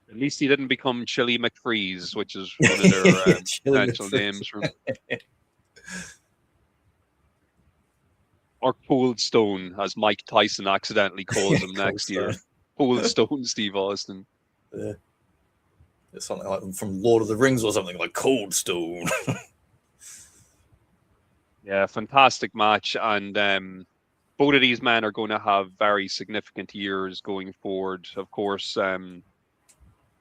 At least he didn't become Chili McFreeze, which is one of their potential names. Or Cold Stone, as Mike Tyson accidentally calls him next year. Cold Stone Steve Austin. Yeah. It's something like from Lord of the Rings or something like Cold Stone. Yeah, fantastic match. And both of these men are going to have very significant years going forward. Of course,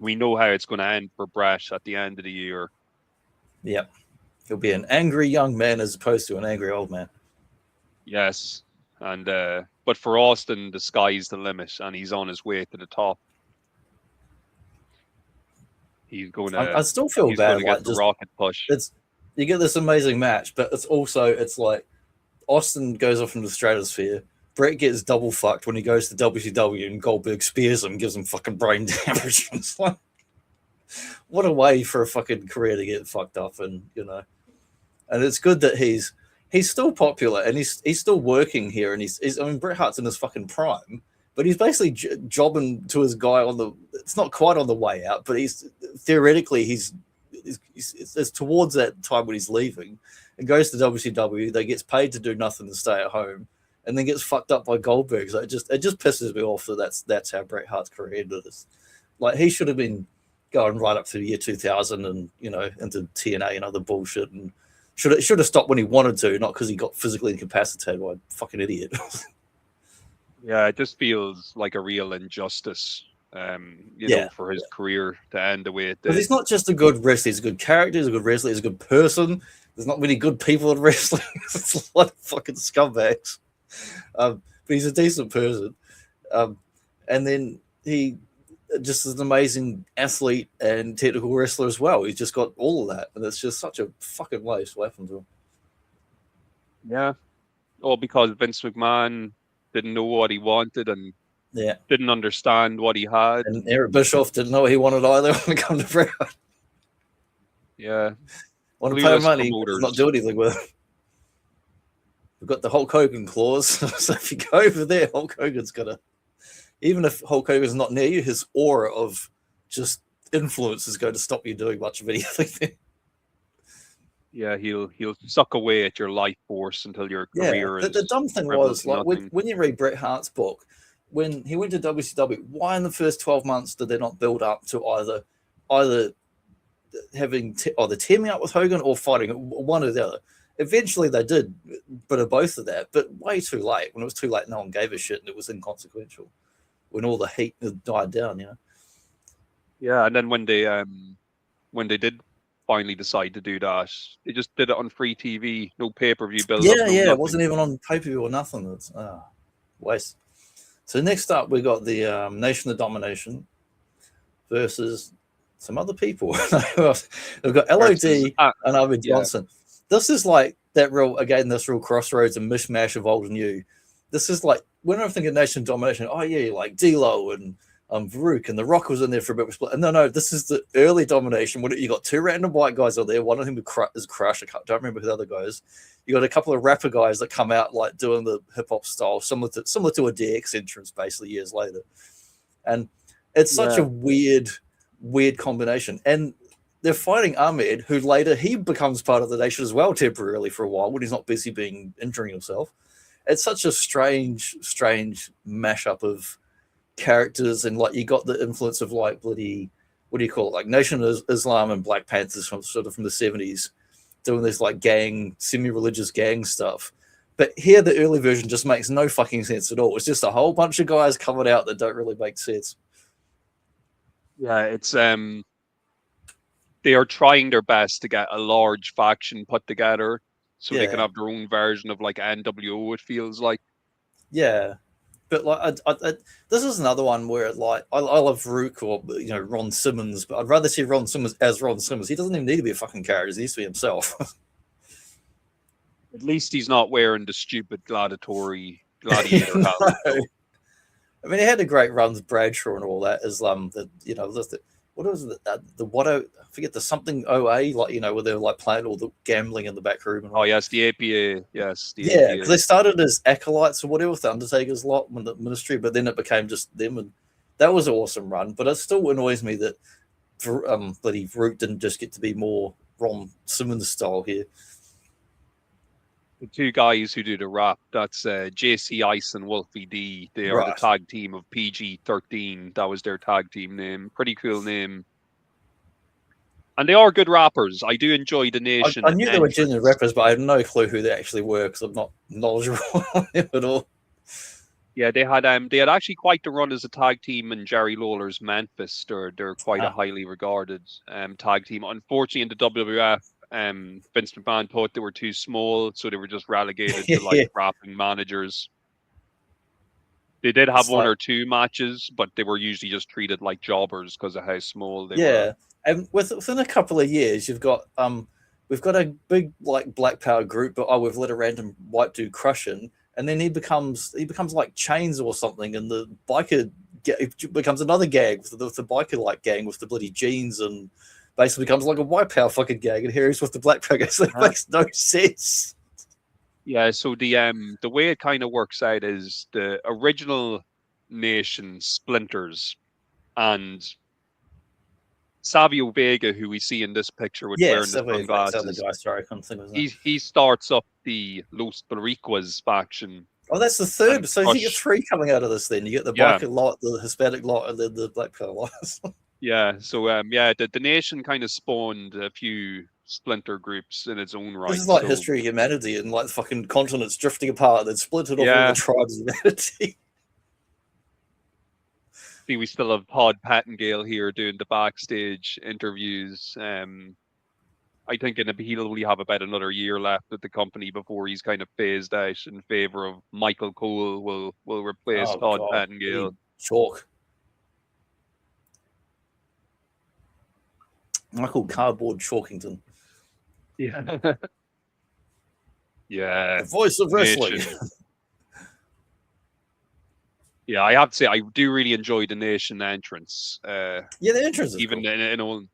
we know how it's going to end for Bret at the end of the year. Yeah. He'll be an angry young man as opposed to an angry old man. Yes. And but for Austin, the sky's the limit, and he's on his way to the top. He's going to. I still feel bad. Like the rocket push. You get this amazing match, but it's like Austin goes off into the stratosphere. Bret gets double fucked when he goes to WCW, and Goldberg spears him, gives him fucking brain damage. It's like, what a way for a fucking career to get fucked up, and and it's good that he's still popular and he's still working here, and he's I mean, Bret Hart's in his fucking prime, but he's basically jobbing to his guy on the. It's not quite on the way out, but he's theoretically it's towards that time when he's leaving, and goes to WCW. They gets paid to do nothing and stay at home, and then gets fucked up by Goldberg. So it just pisses me off that that's how Bret Hart's career ended. Like he should have been going right up to the year 2000 and into TNA and other bullshit, and should have stopped when he wanted to, not because he got physically incapacitated by a fucking idiot. Yeah, it just feels like a real injustice, for his career to end the way it did. Because he's not just a good wrestler; he's a good character, he's a good wrestler, he's a good person. There's not many good people in wrestling. It's a lot of fucking scumbags. But he's a decent person. And then he just is an amazing athlete and technical wrestler as well. He's just got all of that. And it's just such a fucking waste what happened to him. Yeah. All because Vince McMahon didn't know what he wanted and didn't understand what he had. And Eric Bischoff didn't know what he wanted either when it came to Bret. Yeah. Want to pay money, not do anything with it. We've got the Hulk Hogan clause. So if you go over there, Hulk Hogan's gonna, even if Hulk Hogan's not near you, his aura of just influence is going to stop you doing much of anything. Yeah, he'll suck away at your life force until your career is. The dumb thing was, like, when you read Bret Hart's book, when he went to WCW, why in the first 12 months did they not build up to either having either teaming up with Hogan or fighting one or the other? Eventually they did, but of both of that, but way too late. When it was too late, no one gave a shit and it was inconsequential. When all the heat had died down, Yeah, and then when they did finally decide to do that, they just did it on free TV, no pay-per-view build. It wasn't even on pay-per-view or nothing. It's waste. So next up, we got the Nation of Domination versus some other people. We've got LOD and Ahmed Johnson. This is like this real crossroads and mishmash of old and new. This is like, when I think of Nation of Domination, like D-Lo and Farouk and The Rock was in there for a bit of split. And no, this is the early Domination. You got two random white guys out there. One of them is Crush. I don't remember who the other guy is. You got a couple of rapper guys that come out like doing the hip hop style, similar to a DX entrance, basically years later. And it's such a weird combination. And they're fighting Ahmed, who later he becomes part of the Nation as well temporarily for a while when he's not busy injuring himself. It's such a strange mashup of characters, and like you got the influence of like bloody, what do you call it, like Nation of Islam and Black Panthers from the 70s, doing this like gang, semi-religious gang stuff. But here the early version just makes no fucking sense at all. It's just a whole bunch of guys coming out that don't really make sense. Yeah, it's they are trying their best to get a large faction put together so they can have their own version of like NWO, it feels like. Yeah. But like, this is another one where like I love Farouk or Ron Simmons, but I'd rather see Ron Simmons as Ron Simmons. He doesn't even need to be a fucking character; he needs to be himself. At least he's not wearing the stupid gladiator helmet. I mean, he had a great run with Bradshaw and all that. What was it? I forget the something OA, like where they were like playing all the gambling in the back room. And yes, the APA. Yes, the APA. Because they started as acolytes or whatever with the Undertaker's lot when the ministry, but then it became just them, and that was an awesome run. But it still annoys me that bloody Farouk didn't just get to be more Ron Simmons style here. The two guys who do the rap, that's JC Ice and Wolfie D. They are the tag team of PG-13. That was their tag team name. Pretty cool name. And they are good rappers. I do enjoy the Nation. I knew they were genuine rappers, but I had no clue who they actually were because I'm not knowledgeable on them at all. Yeah, they had actually quite the run as a tag team in Jerry Lawler's Memphis. They're quite a highly regarded tag team. Unfortunately, in the WWF, Vince McMahon thought they were too small, so they were just relegated to like rapping managers. They did have one or two matches, but they were usually just treated like jobbers because of how small they were. And within a couple of years, you've got we've got a big like Black Power group, but we've let a random white dude crush in, and then he becomes like Chains or something, and the biker becomes another gang with the biker like gang with the bloody jeans, and basically becomes like a white power fucking gang, and here he's with the Black Power. So it makes no sense. Yeah, so the way it kind of works out is the original Nation splinters, and Savio Vega, who we see in this picture with wearing the sunglasses, guy. Sorry, I couldn't think of that. He starts up the Los Boricuas faction. Oh, that's the third. So you get 3 coming out of this. Then you get the biker lot, the Hispanic lot, and then the black color lot. Yeah. So the Nation kind of spawned a few splinter groups in its own right. This is like history of humanity, and like fucking continents drifting apart and then splintered off all the tribes of humanity. See, we still have Todd Pattengale here doing the backstage interviews. I think he'll only have about another year left at the company before he's kind of phased out in favor of Michael Cole will replace Todd Pattengale. Chalk. Michael Cardboard Chalkington. Yeah. Yeah. The voice of wrestling. Yeah, I have to say I do really enjoy the Nation entrance. The entrance is even cool.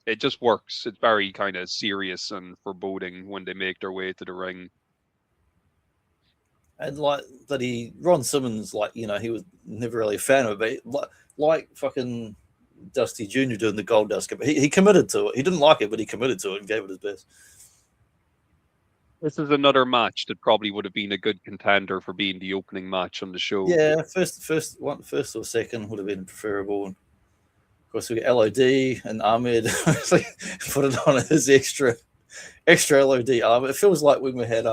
It just works. It's very kind of serious and foreboding when they make their way to the ring. And like Ron Simmons, like, he was never really a fan of it, but like fucking Dusty Jr. doing the Gold Dust, but he committed to it. He didn't like it, but he committed to it and gave it his best. This is another match that probably would have been a good contender for being the opening match on the show. Yeah, first or second would have been preferable. And of course, we got LOD and Ahmed put it on his extra LOD arm. It feels like when we had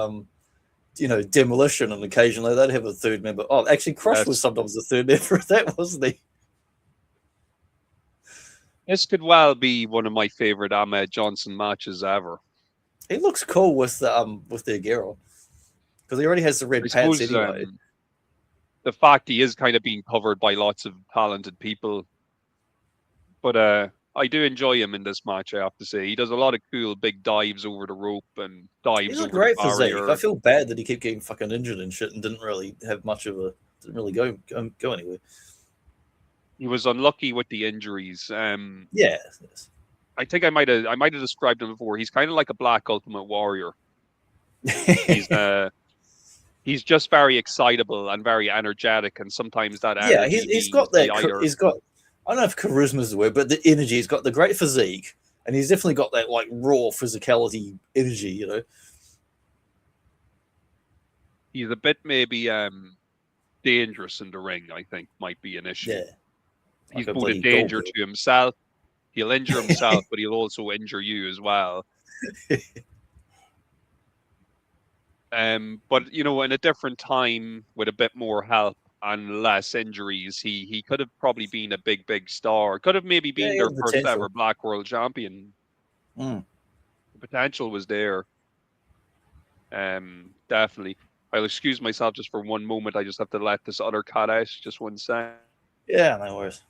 Demolition, and occasionally they'd have a third member. Oh, actually, Crush was sometimes the third member of that, wasn't he? This could well be one of my favorite Ahmed Johnson matches ever. He looks cool with the Gero, because he already has the red pants anyway. The fact he is kind of being covered by lots of talented people, but I do enjoy him in this match. I have to say, he does a lot of cool big dives over the rope and dives over the barrier. I feel bad that he kept getting fucking injured and shit, and didn't really have much of a go anywhere. He was unlucky with the injuries. Yes. I think I might have described him before. He's kind of like a Black Ultimate Warrior. He's just very excitable and very energetic, and sometimes that energy. He's got that. He's got, I don't know if charisma is the word, but the energy. He's got the great physique, and he's definitely got that like raw physicality energy. He's a bit maybe dangerous in the ring. I think might be an issue. Yeah, he's both a danger to himself. He'll injure himself, but he'll also injure you as well. But in a different time with a bit more help and less injuries, he could have probably been a big star. Could have maybe been their first ever Black World Champion. The potential was there. Definitely. I'll excuse myself just for one moment. I just have to let this other cat out. Just 1 second. Yeah, no worries.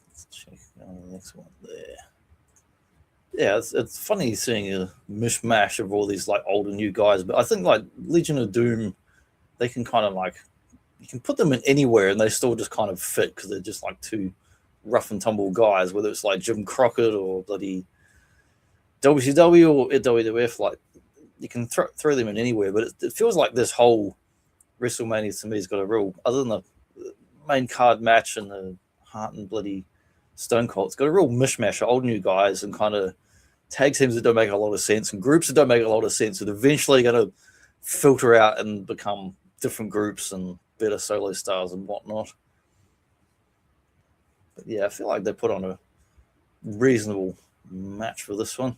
Let's check on the next one there. Yeah, it's funny seeing a mishmash of all these like old and new guys, but I think like Legion of Doom, they can kind of like, you can put them in anywhere and they still just kind of fit, because they're just like two rough and tumble guys, whether it's like Jim Crockett or bloody WCW or WWF, like you can throw them in anywhere. But it feels like this whole WrestleMania to me has got a real, other than the main card match and the Hart and bloody Stone Cold, it's got a real mishmash of old new guys and kind of tag teams that don't make a lot of sense and groups that don't make a lot of sense, that eventually going to filter out and become different groups and better solo stars and whatnot. But yeah, I feel like they put on a reasonable match for this one.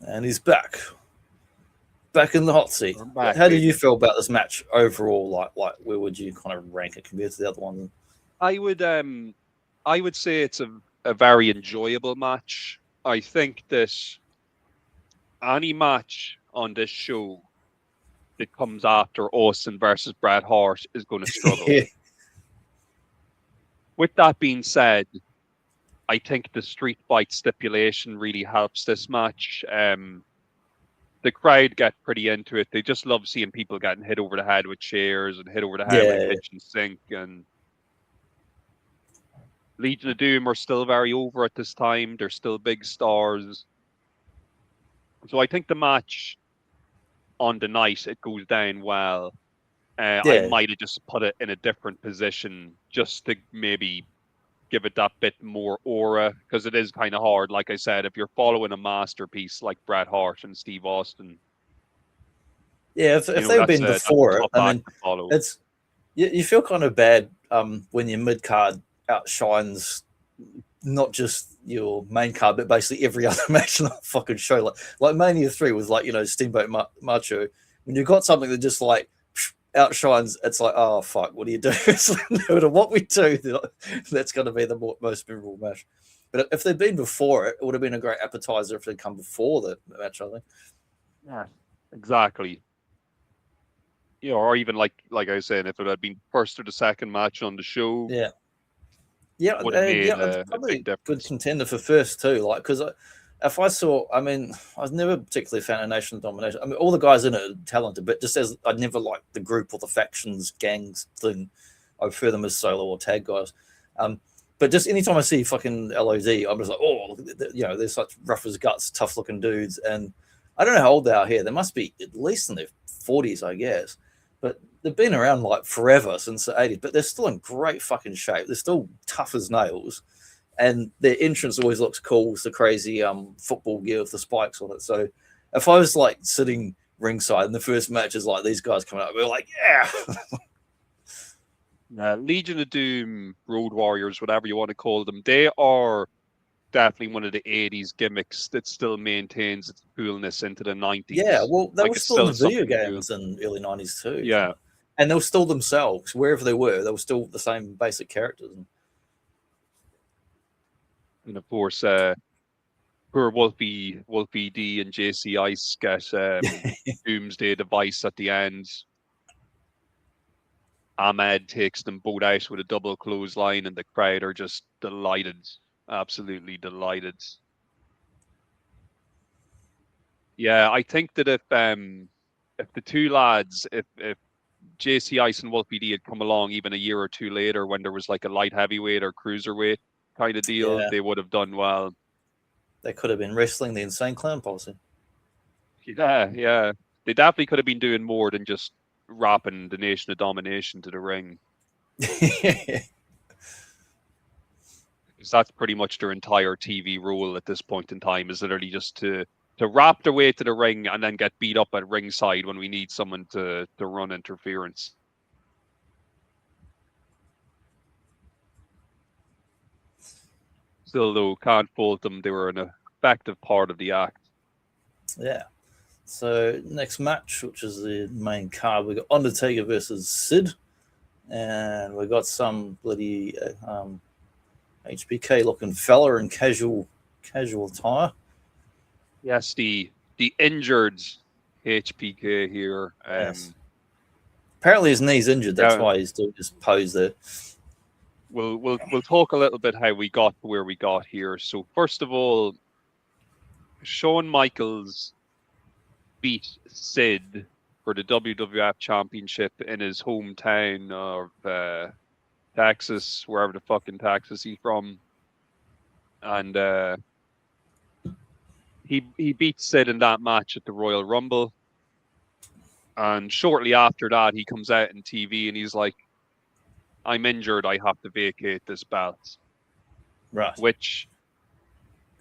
And he's back in the hot seat. How do you feel about this match overall? Like where would you kind of rank it compared to the other ones? I would say it's a very enjoyable match. I think that any match on this show that comes after Austin versus Bret Hart is going to struggle. With that being said, I think the street fight stipulation really helps this match. The crowd get pretty into it. They just love seeing people getting hit over the head with chairs and hit over the head with kitchen sink. And Legion of Doom are still very over at this time. They're still big stars. So I think the match on the night, it goes down well. I might have just put it in a different position just to maybe give it that bit more aura, because it is kind of hard. Like I said, if you're following a masterpiece like Bret Hart and Steve Austin. Yeah, if they've been before it, I mean, it's you feel kind of bad when your mid card outshines not just your main card, but basically every other match on the fucking show. Like Mania 3 was like, Steamboat Macho. When you've got something that just like outshines, it's like, oh fuck, what do you do? No matter what we do, that's going to be the most memorable match. But if they'd been before it, it would have been a great appetizer if they'd come before the match, I think. Yeah, exactly. Or even like I was saying, if it had been first or the second match on the show, would have made a big difference. Good contender for first too, like, because if I saw, I mean, I was never particularly a fan of Nation of Domination. I mean, all the guys in it are talented, but just as I never liked the group or the factions, gangs thing, I prefer them as solo or tag guys. But just anytime I see fucking LOD, I'm just like, oh, they're such rough as guts, tough looking dudes. And I don't know how old they are here. They must be at least in their 40s, I guess. But they've been around like forever, since the 80s, but they're still in great fucking shape. They're still tough as nails. And their entrance always looks cool with the crazy football gear with the spikes on it. So if I was like sitting ringside and the first match is like these guys coming up, we're like, yeah. Legion of Doom, Road Warriors, whatever you want to call them, they are definitely one of the 80s gimmicks that still maintains its coolness into the 90s. Yeah, well, they were still in the video games in early 90s too. Yeah. And they were still themselves. Wherever they were still the same basic characters. And of course, poor Wolfie D and JC Ice get Doomsday Device at the end. Ahmed takes them both out with a double clothesline, and the crowd are just delighted. Absolutely delighted. Yeah, I think that if the two lads, if JC Ice and Wolfie D had come along even a year or two later when there was like a light heavyweight or cruiserweight kind of deal, they would have done well. They could have been wrestling the Insane Clown Posse. Yeah. They definitely could have been doing more than just rapping the Nation of Domination to the ring. Because that's pretty much their entire TV role at this point in time, is literally just to rap their way to the ring and then get beat up at ringside when we need someone to run interference. Still, though, can't fault them. They were an effective part of the act. Yeah. So, next match, which is the main card, we got Undertaker versus Sid. And we got some bloody HBK looking fella in casual attire. Yes, the injured HBK here. Yes. Apparently his knee's injured. That's why he's doing this pose there. We'll talk a little bit how we got to where we got here. So first of all, Shawn Michaels beat Sid for the WWF Championship in his hometown of Texas, wherever the fucking Texas he's from, and he beat Sid in that match at the Royal Rumble. And shortly after that, he comes out on TV and he's like, I'm injured, I have to vacate this belt. Right. Which,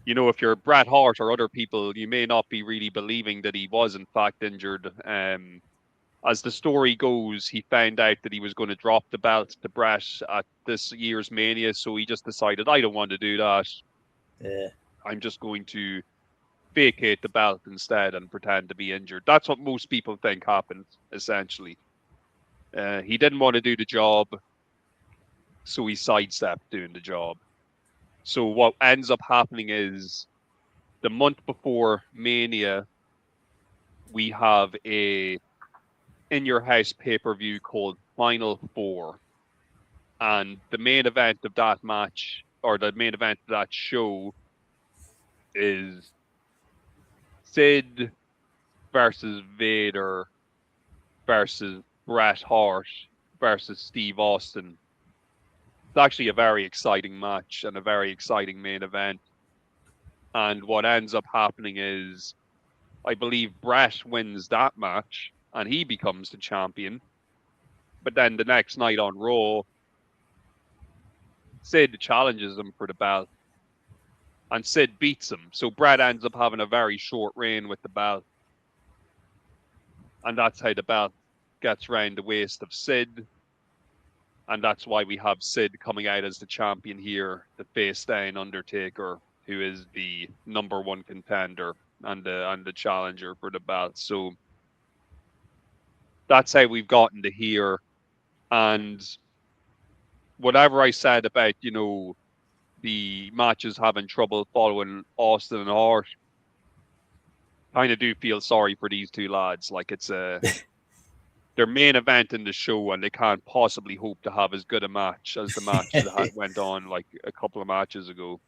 if you're Bret Hart or other people, you may not be really believing that he was in fact injured. As the story goes, he found out that he was going to drop the belt to Bret at this year's Mania, so he just decided, I don't want to do that. Yeah. I'm just going to vacate the belt instead and pretend to be injured. That's what most people think happened, essentially. He didn't want to do the job, so he sidestepped doing the job. So what ends up happening is, the month before Mania, we have a in-your-house pay-per-view called Final Four. And the main event of that match, or the main event of that show, is Sid versus Vader versus Bret Hart versus Steve Austin. It's actually a very exciting match and a very exciting main event. And what ends up happening is, I believe Bret wins that match and he becomes the champion. But then the next night on Raw, Sid challenges him for the belt. And Sid beats him. So Brett ends up having a very short reign with the belt. And that's how the belt gets round the waist of Sid. And that's why we have Sid coming out as the champion here, the face down Undertaker, who is the #1 contender and the challenger for the belt. So that's how we've gotten to here. And whatever I said about, you know, the matches having trouble following Austin and Hart, kind of do feel sorry for these two lads. Like, it's their main event in the show, and they can't possibly hope to have as good a match as the match that went on like a couple of matches ago.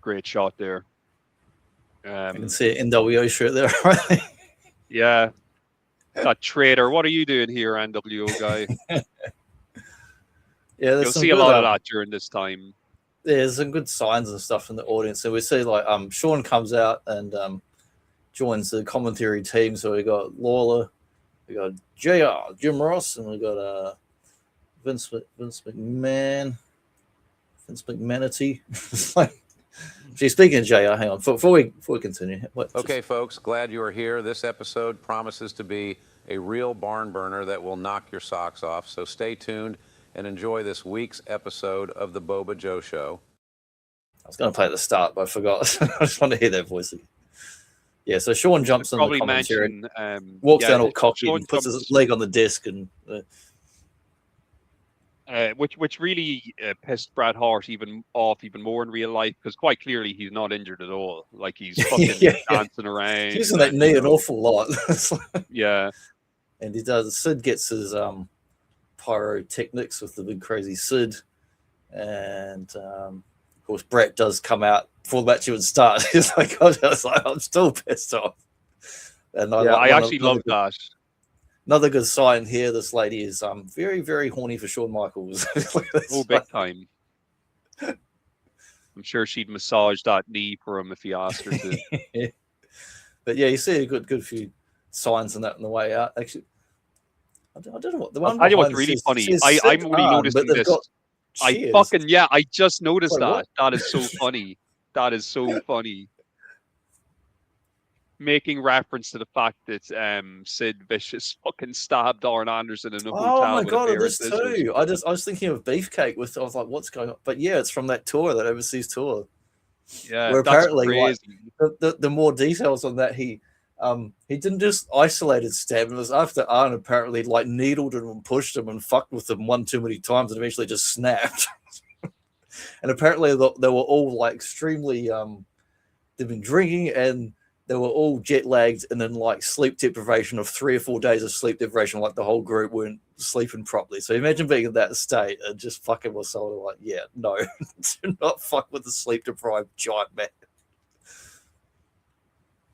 Great shot there. I can see it NWO shirt there, right? Yeah. That traitor. What are you doing here, NWO guy? Yeah, you'll see a lot of that during this time. There's some good signs and stuff in the audience. So we see like Sean comes out and joins the commentary team. So we got Lawler, we got JR, Jim Ross, and we got Vince McMahon, Vince McManatee. Like, she's speaking of JR. Hang on, before we continue. Okay, folks, glad you are here. This episode promises to be a real barn burner that will knock your socks off. So stay tuned and enjoy this week's episode of the Boba Joe Show. I was going to play at the start, but I forgot. I just want to hear their voice again. Yeah, so Sean jumps in the commentary, walks down all cocky, and puts his leg on the disc, and which really pissed Bret Hart off even more in real life, because quite clearly he's not injured at all. Like, he's fucking dancing around. He's using that knee an awful lot. Yeah, and he does. Sid gets his pyrotechnics with the big crazy Sid, and of course Bret does come out before the match even starts. He's like, I'm still pissed off. And I actually love that. Another good sign here. This lady is very, very horny for Shawn Michaels. Oh, big time. I'm sure she'd massage that knee for him if he asked her to. But yeah, you see a good few signs in that on the way out. Actually, I don't know what the one. I know what's really funny. I'm only noticing this. I just noticed that. What? That is so funny. That is so funny. Making reference to the fact that Sid Vicious fucking stabbed Arn Anderson in a hotel. Oh my god, this too. I was thinking of Beefcake I was like, what's going on? But yeah, it's from that tour, that overseas tour. Yeah, where apparently like, the more details on that, he didn't just isolated stab. It was after Arn apparently like needled him and pushed him and fucked with him one too many times and eventually just snapped. And apparently they were all like extremely they've been drinking and they were all jet lagged and in like sleep deprivation of 3 or 4 days of sleep deprivation. Like the whole group weren't sleeping properly. So imagine being in that state and just fucking with someone like, yeah, no, do not fuck with the sleep deprived giant man.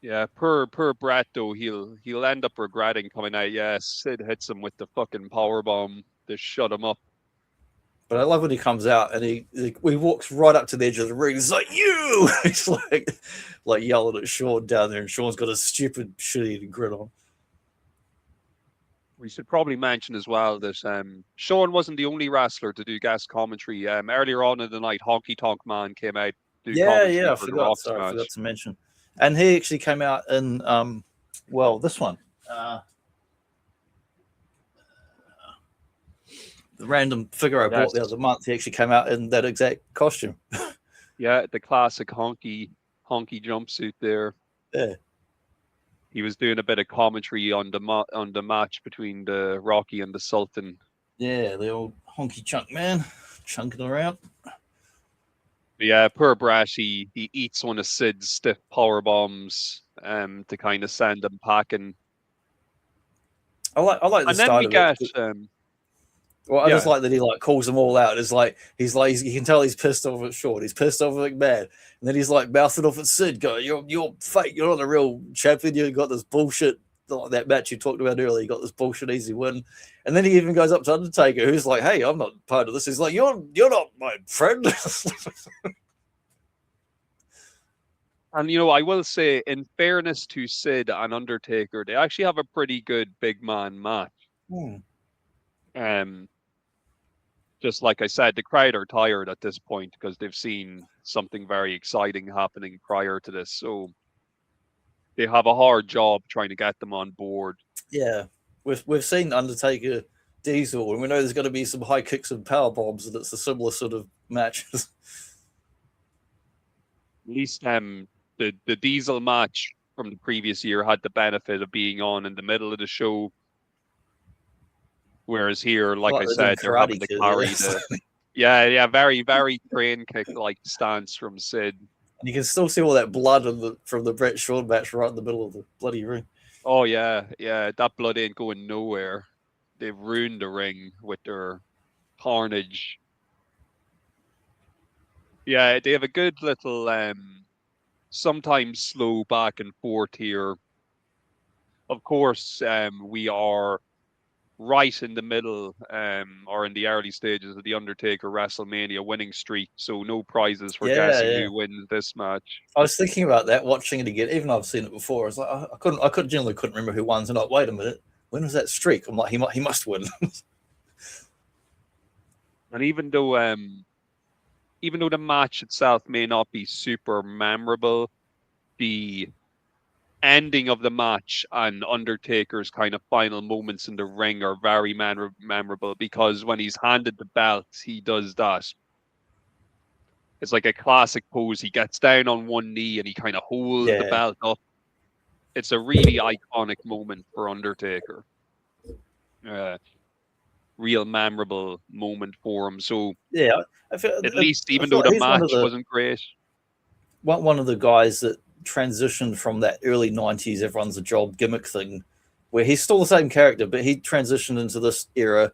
Yeah, per Bret though, he'll end up regretting coming out. Yeah, Sid hits him with the fucking powerbomb to shut him up. But I love when he comes out and he walks right up to the edge of the ring. He's like, you! He's like yelling at Sean down there, and Sean's got a stupid shit-eating grin on. We should probably mention as well that Sean wasn't the only wrestler to do guest commentary. Earlier on in the night, Honky Tonk Man came out. I forgot to mention. And he actually came out in, this one. The random figure I bought the other month, he actually came out in that exact costume. Yeah, the classic honky jumpsuit there. Yeah. He was doing a bit of commentary on the match between the Rocky and the Sultan. Yeah, the old honky chunk man, chunking around. But yeah, poor Bret, he eats one of Sid's stiff power bombs to kind of send him packing. I like the start of it. I just like that he like calls them all out. It's like you can tell he's pissed off at Shawn. He's pissed off at McMahon, and then he's like mouthing off at Sid, going, "You're fake. You're not a real champion. You got this bullshit like that match you talked about earlier. You got this bullshit easy win." And then he even goes up to Undertaker, who's like, "Hey, I'm not part of this." He's like, "You're not my friend." And, I will say, in fairness to Sid and Undertaker, they actually have a pretty good big man match. Just like I said, the crowd are tired at this point because they've seen something very exciting happening prior to this. So they have a hard job trying to get them on board. Yeah, we've seen Undertaker, Diesel, and we know there's going to be some high kicks and power bombs, and it's a similar sort of matches. At least the Diesel match from the previous year had the benefit of being on in the middle of the show. Whereas here, like I said, they're having to carry the very, very crane kick like stance from Sid. And you can still see all that blood from the Brett Shawn match right in the middle of the bloody ring. Oh yeah, that blood ain't going nowhere. They've ruined the ring with their carnage. Yeah, they have a good little sometimes slow back and forth here. Of course, we are right in the middle or in the early stages of the Undertaker WrestleMania winning streak, so no prizes for guessing who wins this match. I was thinking about that, watching it again, even though I've seen it before. I was like, I generally couldn't remember who won. And like, wait a minute, when was that streak? I'm like, he must win. And even though the match itself may not be super memorable, the ending of the match and Undertaker's kind of final moments in the ring are very memorable, because when he's handed the belt, he does that. It's like a classic pose. He gets down on one knee and he kind of holds the belt up. It's a really iconic moment for Undertaker. Real memorable moment for him. So yeah, I feel, at least even though the match wasn't great. One of the guys that transitioned from that early 90s everyone's a job gimmick thing, where he's still the same character, but he transitioned into this era,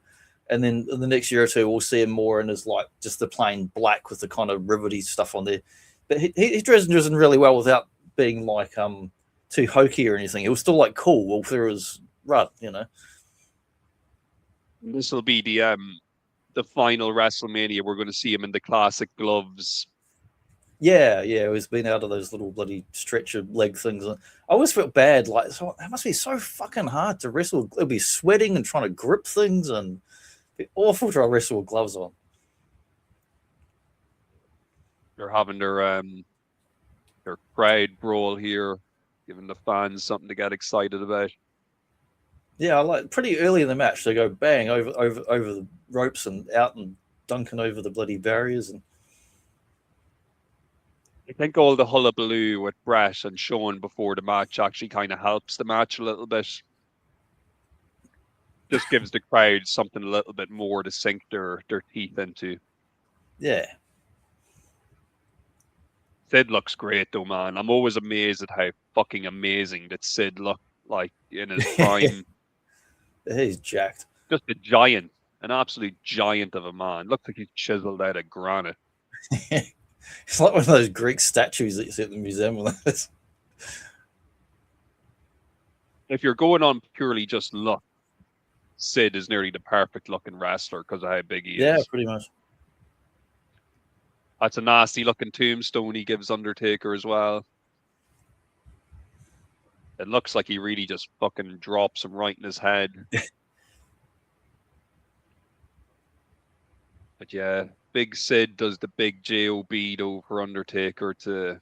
and then in the next year or two we'll see him more in his like just the plain black with the kind of rivety stuff on there. But he transitioned really well without being like too hokey or anything. He was still like cool all through his run, This will be the final WrestleMania. We're going to see him in the classic gloves. Yeah, he's been out of those little bloody stretcher leg things. I always felt bad. Like, it must be so fucking hard to wrestle. It'll be sweating and trying to grip things, and it'd be awful to wrestle with gloves on. They're having their crowd brawl here, giving the fans something to get excited about. Yeah, I like pretty early in the match they go bang over the ropes and out and dunking over the bloody barriers. And I think all the hullabaloo with Brett and Shawn before the match actually kind of helps the match a little bit. Just gives the crowd something a little bit more to sink their teeth into. Yeah. Sid looks great though, man. I'm always amazed at how fucking amazing that Sid looked like in his prime. He's jacked. Just a giant, an absolute giant of a man. Looks like he's chiseled out of granite. It's like one of those Greek statues that you see at the museum. If you're going on purely just look, Sid is nearly the perfect looking wrestler because of how big he is. Yeah, pretty much. That's a nasty looking tombstone he gives Undertaker as well. It looks like he really just fucking drops him right in his head. But yeah, Big Sid does the big JOB though for Undertaker to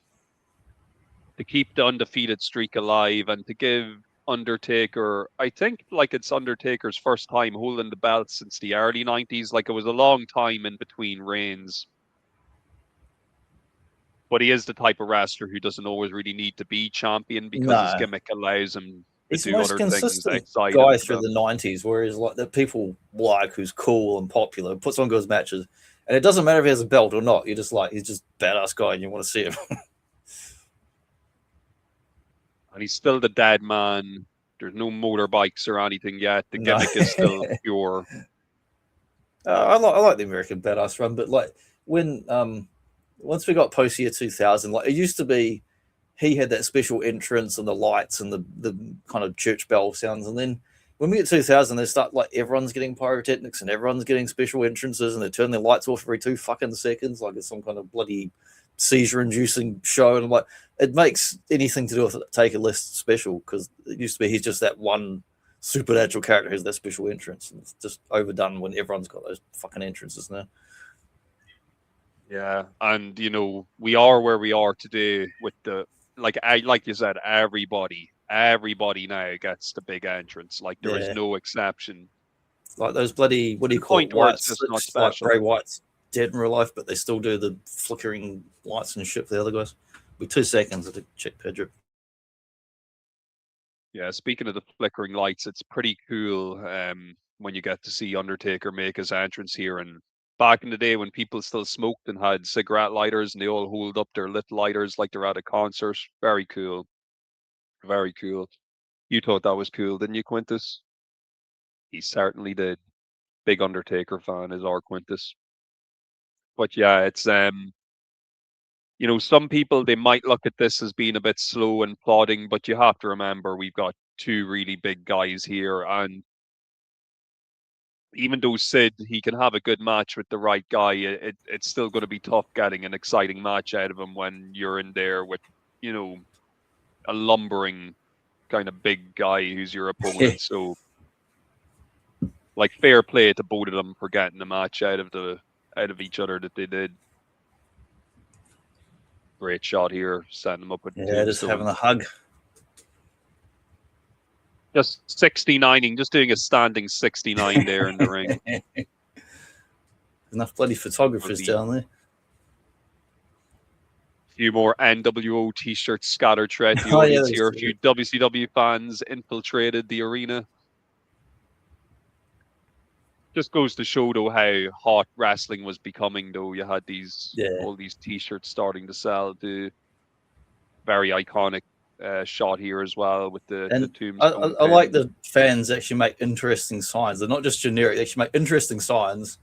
keep the undefeated streak alive and to give Undertaker, I think like it's Undertaker's first time holding the belt since the early 90s. Like it was a long time in between reigns. But he is the type of wrestler who doesn't always really need to be champion because his gimmick allows him to do other things. Guy through the 90s, where he's like that people like who's cool and popular, puts on good matches, and it doesn't matter if he has a belt or not. You're just like he's just a badass guy, and you want to see him. And he's still the dead man. There's no motorbikes or anything yet. The gimmick is still pure. I like the American Badass run, but like when once we got post year 2000, like it used to be, he had that special entrance and the lights and the kind of church bell sounds, and then when we get 2000, they start like everyone's getting pyrotechnics and everyone's getting special entrances, and they turn their lights off every 2 fucking seconds, like it's some kind of bloody seizure-inducing show, and I'm like, it makes anything to do with Taker less special, because it used to be he's just that one supernatural character who has that special entrance, and it's just overdone when everyone's got those fucking entrances now. Yeah, and you know, we are where we are today with the like you said, everybody now gets the big entrance. Like there is no exception. Like those bloody, what do you call it, whites, just not special. Like Bray Wyatt's dead in real life, but they still do the flickering lights and shit for the other guys. With 2 seconds to check Pedro. Yeah, speaking of the flickering lights, it's pretty cool when you get to see Undertaker make his entrance here. And back in the day when people still smoked and had cigarette lighters and they all hold up their lit lighters like they're at a concert. Very cool. Very cool. You thought that was cool, didn't you, Quintus? He certainly did. Big Undertaker fan is our Quintus. But yeah, it's you know, some people, they might look at this as being a bit slow and plodding, but you have to remember we've got 2 really big guys here, and even though Sid, he can have a good match with the right guy, it's still going to be tough getting an exciting match out of him when you're in there with, you know, a lumbering kind of big guy who's your opponent. So, like, fair play to both of them for getting the match out of each other that they did. Great shot here, setting them up with just having a hug. Just 69ing, just doing a standing 69 there in the ring. Enough bloody photographers down there. A few more NWO t-shirts scattered throughout the audience here. A few WCW fans infiltrated the arena. Just goes to show, though, how hot wrestling was becoming, though. You had these all these t-shirts starting to sell. The very iconic shot here as well with the tombstone. I like the fans actually make interesting signs. They're not just generic. They actually make interesting signs.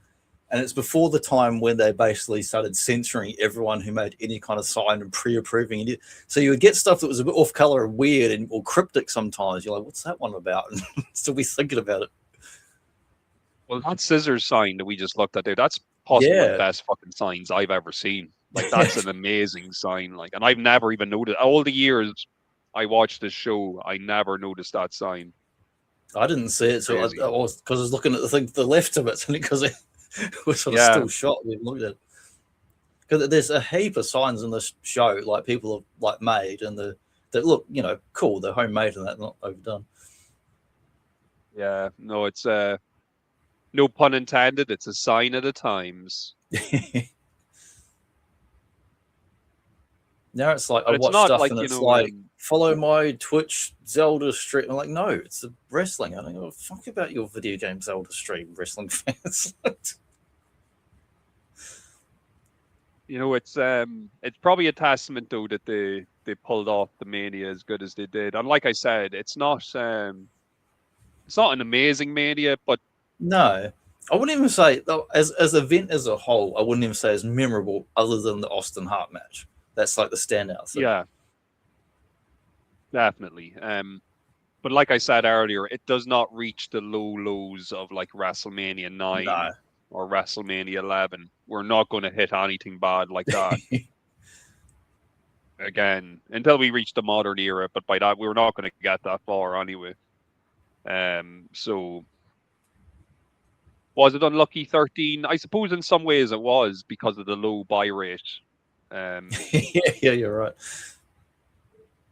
And it's before the time when they basically started censoring everyone who made any kind of sign and pre-approving it. So you would get stuff that was a bit off color and weird or cryptic sometimes. You're like, what's that one about? And still be thinking about it. Well, that scissors sign that we just looked at there, that's possibly the best fucking signs I've ever seen. Like, that's an amazing sign. Like, and I've never even noticed, all the years I watched this show, I never noticed that sign. I didn't see it, so because I was looking at the thing to the left of it, because it was sort of still shot. We looked at it. Because there's a heap of signs in this show, like people have like made, and that look, you know, cool. They're homemade and that, not overdone. Yeah, no, it's no pun intended. It's a sign of the times. Now it's like I watch stuff and it's like, follow my Twitch Zelda stream. I'm like, no, it's the wrestling. I don't give a fuck about your video game Zelda stream, wrestling fans. You know, it's probably a testament, though, that they pulled off the Mania as good as they did. And like I said, it's not an amazing Mania, but no, I wouldn't even say, as an event as a whole, I wouldn't even say it's memorable other than the Austin Hart match. That's like the standout thing. Yeah, definitely. But like I said earlier, it does not reach the lows of like WrestleMania 9 or WrestleMania 11. We're not going to hit anything bad like that. Again, until we reach the modern era, but by that, we're not going to get that far anyway. So was it unlucky 13? I suppose in some ways it was because of the low buy rate. Yeah, you're right.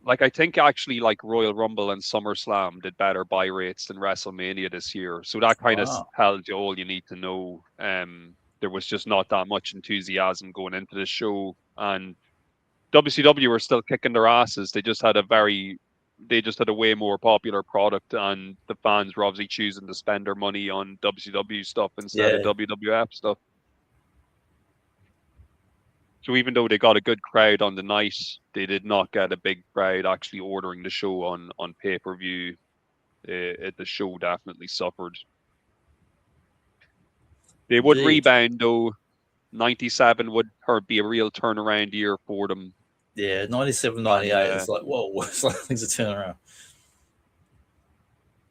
Like, I think actually like Royal Rumble and SummerSlam did better buy rates than WrestleMania this year. So that kind of tells you all you need to know. There was just not that much enthusiasm going into the show, and WCW were still kicking their asses. They just had a way more popular product, and the fans were obviously choosing to spend their money on WCW stuff instead of WWF stuff. So even though they got a good crowd on the night, they did not get a big crowd actually ordering the show on pay-per-view. The show definitely suffered. They would rebound, though. 97 would be a real turnaround year for them. Yeah, 97, 98 is like, whoa, it's like things a turnaround.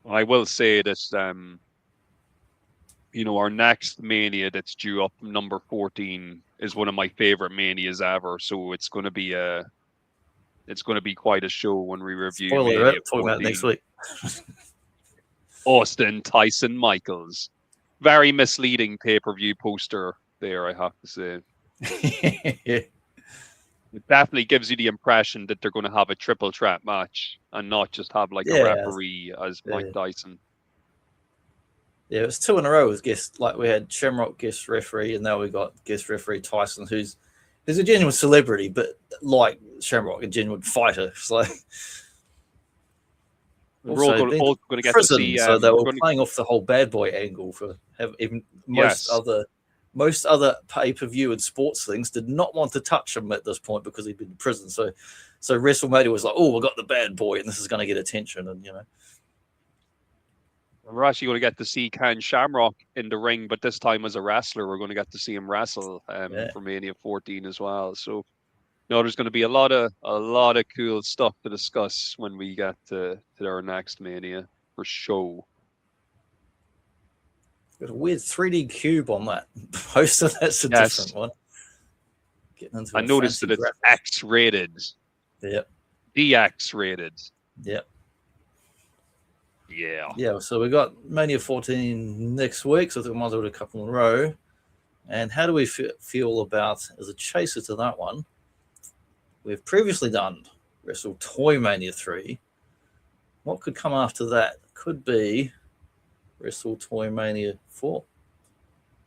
I will say that you know, our next Mania that's due up, number 14, is one of my favorite Manias ever. So it's going to be quite a show when we review Spoiler Mania alert, talking 14. about next week. Austin Tyson Michaels. Very misleading pay-per-view poster there, I have to say. Yeah. It definitely gives you the impression that they're going to have a triple threat match and not just have like a referee as Mike Tyson. Yeah, it was 2 in a row with guest. Like we had Shamrock guest referee, and now we got guest referee Tyson, who's a genuine celebrity, but like Shamrock, a genuine fighter. So we're all going to get prison, to see. So they were playing off the whole bad boy angle for even most other pay-per-view and sports things did not want to touch him at this point because he'd been in prison. So WrestleMania was like, oh, we got the bad boy, and this is going to get attention, and we're actually going to get to see Ken Shamrock in the ring, but this time as a wrestler. We're going to get to see him wrestle for Mania 14 as well. So, there's going to be a lot of cool stuff to discuss when we get to our next Mania for sure. Got a weird 3D cube on that poster. That's a different one. I noticed that it's X-rated. Yep. DX-rated. Yep. Yeah. Yeah, so we got Mania 14 next week, so I think we might do it a couple in a row. And how do we feel about, as a chaser to that one, we've previously done Wrestle Toy Mania 3. What could come after that? Could be Wrestle Toy Mania 4.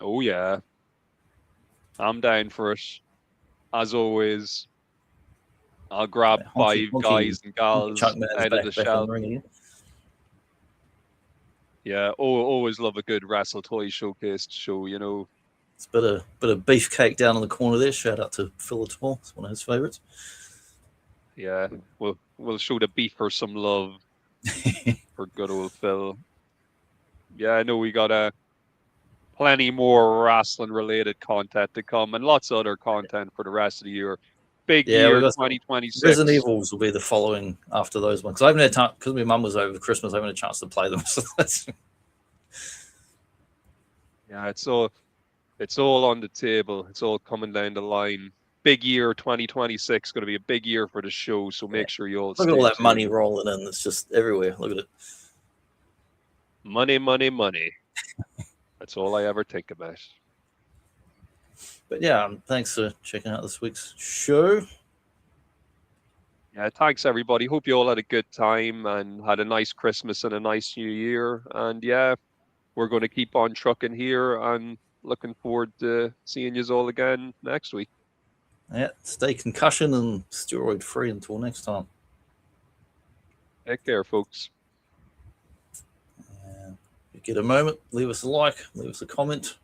Oh, yeah. I'm down for it. As always, I'll grab 5 guys and gals out of the shelf. Yeah, always love a good Wrestle Toy Showcase show, It's a bit of beefcake down in the corner there. Shout out to Phil Atwell. It's one of his favorites. Yeah, we'll show the beefer some love for good old Phil. Yeah, I know we got plenty more wrestling-related content to come and lots of other content for the rest of the year. Big year 2026. Resident Evils will be the following after those ones. Because I haven't had time, because my mum was over Christmas, I haven't had a chance to play them. So yeah, it's all on the table. It's all coming down the line. Big year 2026, going to be a big year for the show. So make sure you all look at all that money rolling in. It's just everywhere. Look at it. Money, money, money. That's all I ever think about. But yeah, thanks for checking out this week's show. Yeah, thanks everybody. Hope you all had a good time and had a nice Christmas and a nice New Year. And yeah, we're going to keep on trucking here and looking forward to seeing you all again next week. Yeah, stay concussion and steroid free until next time. Take care, folks. If you get a moment, leave us a like, leave us a comment.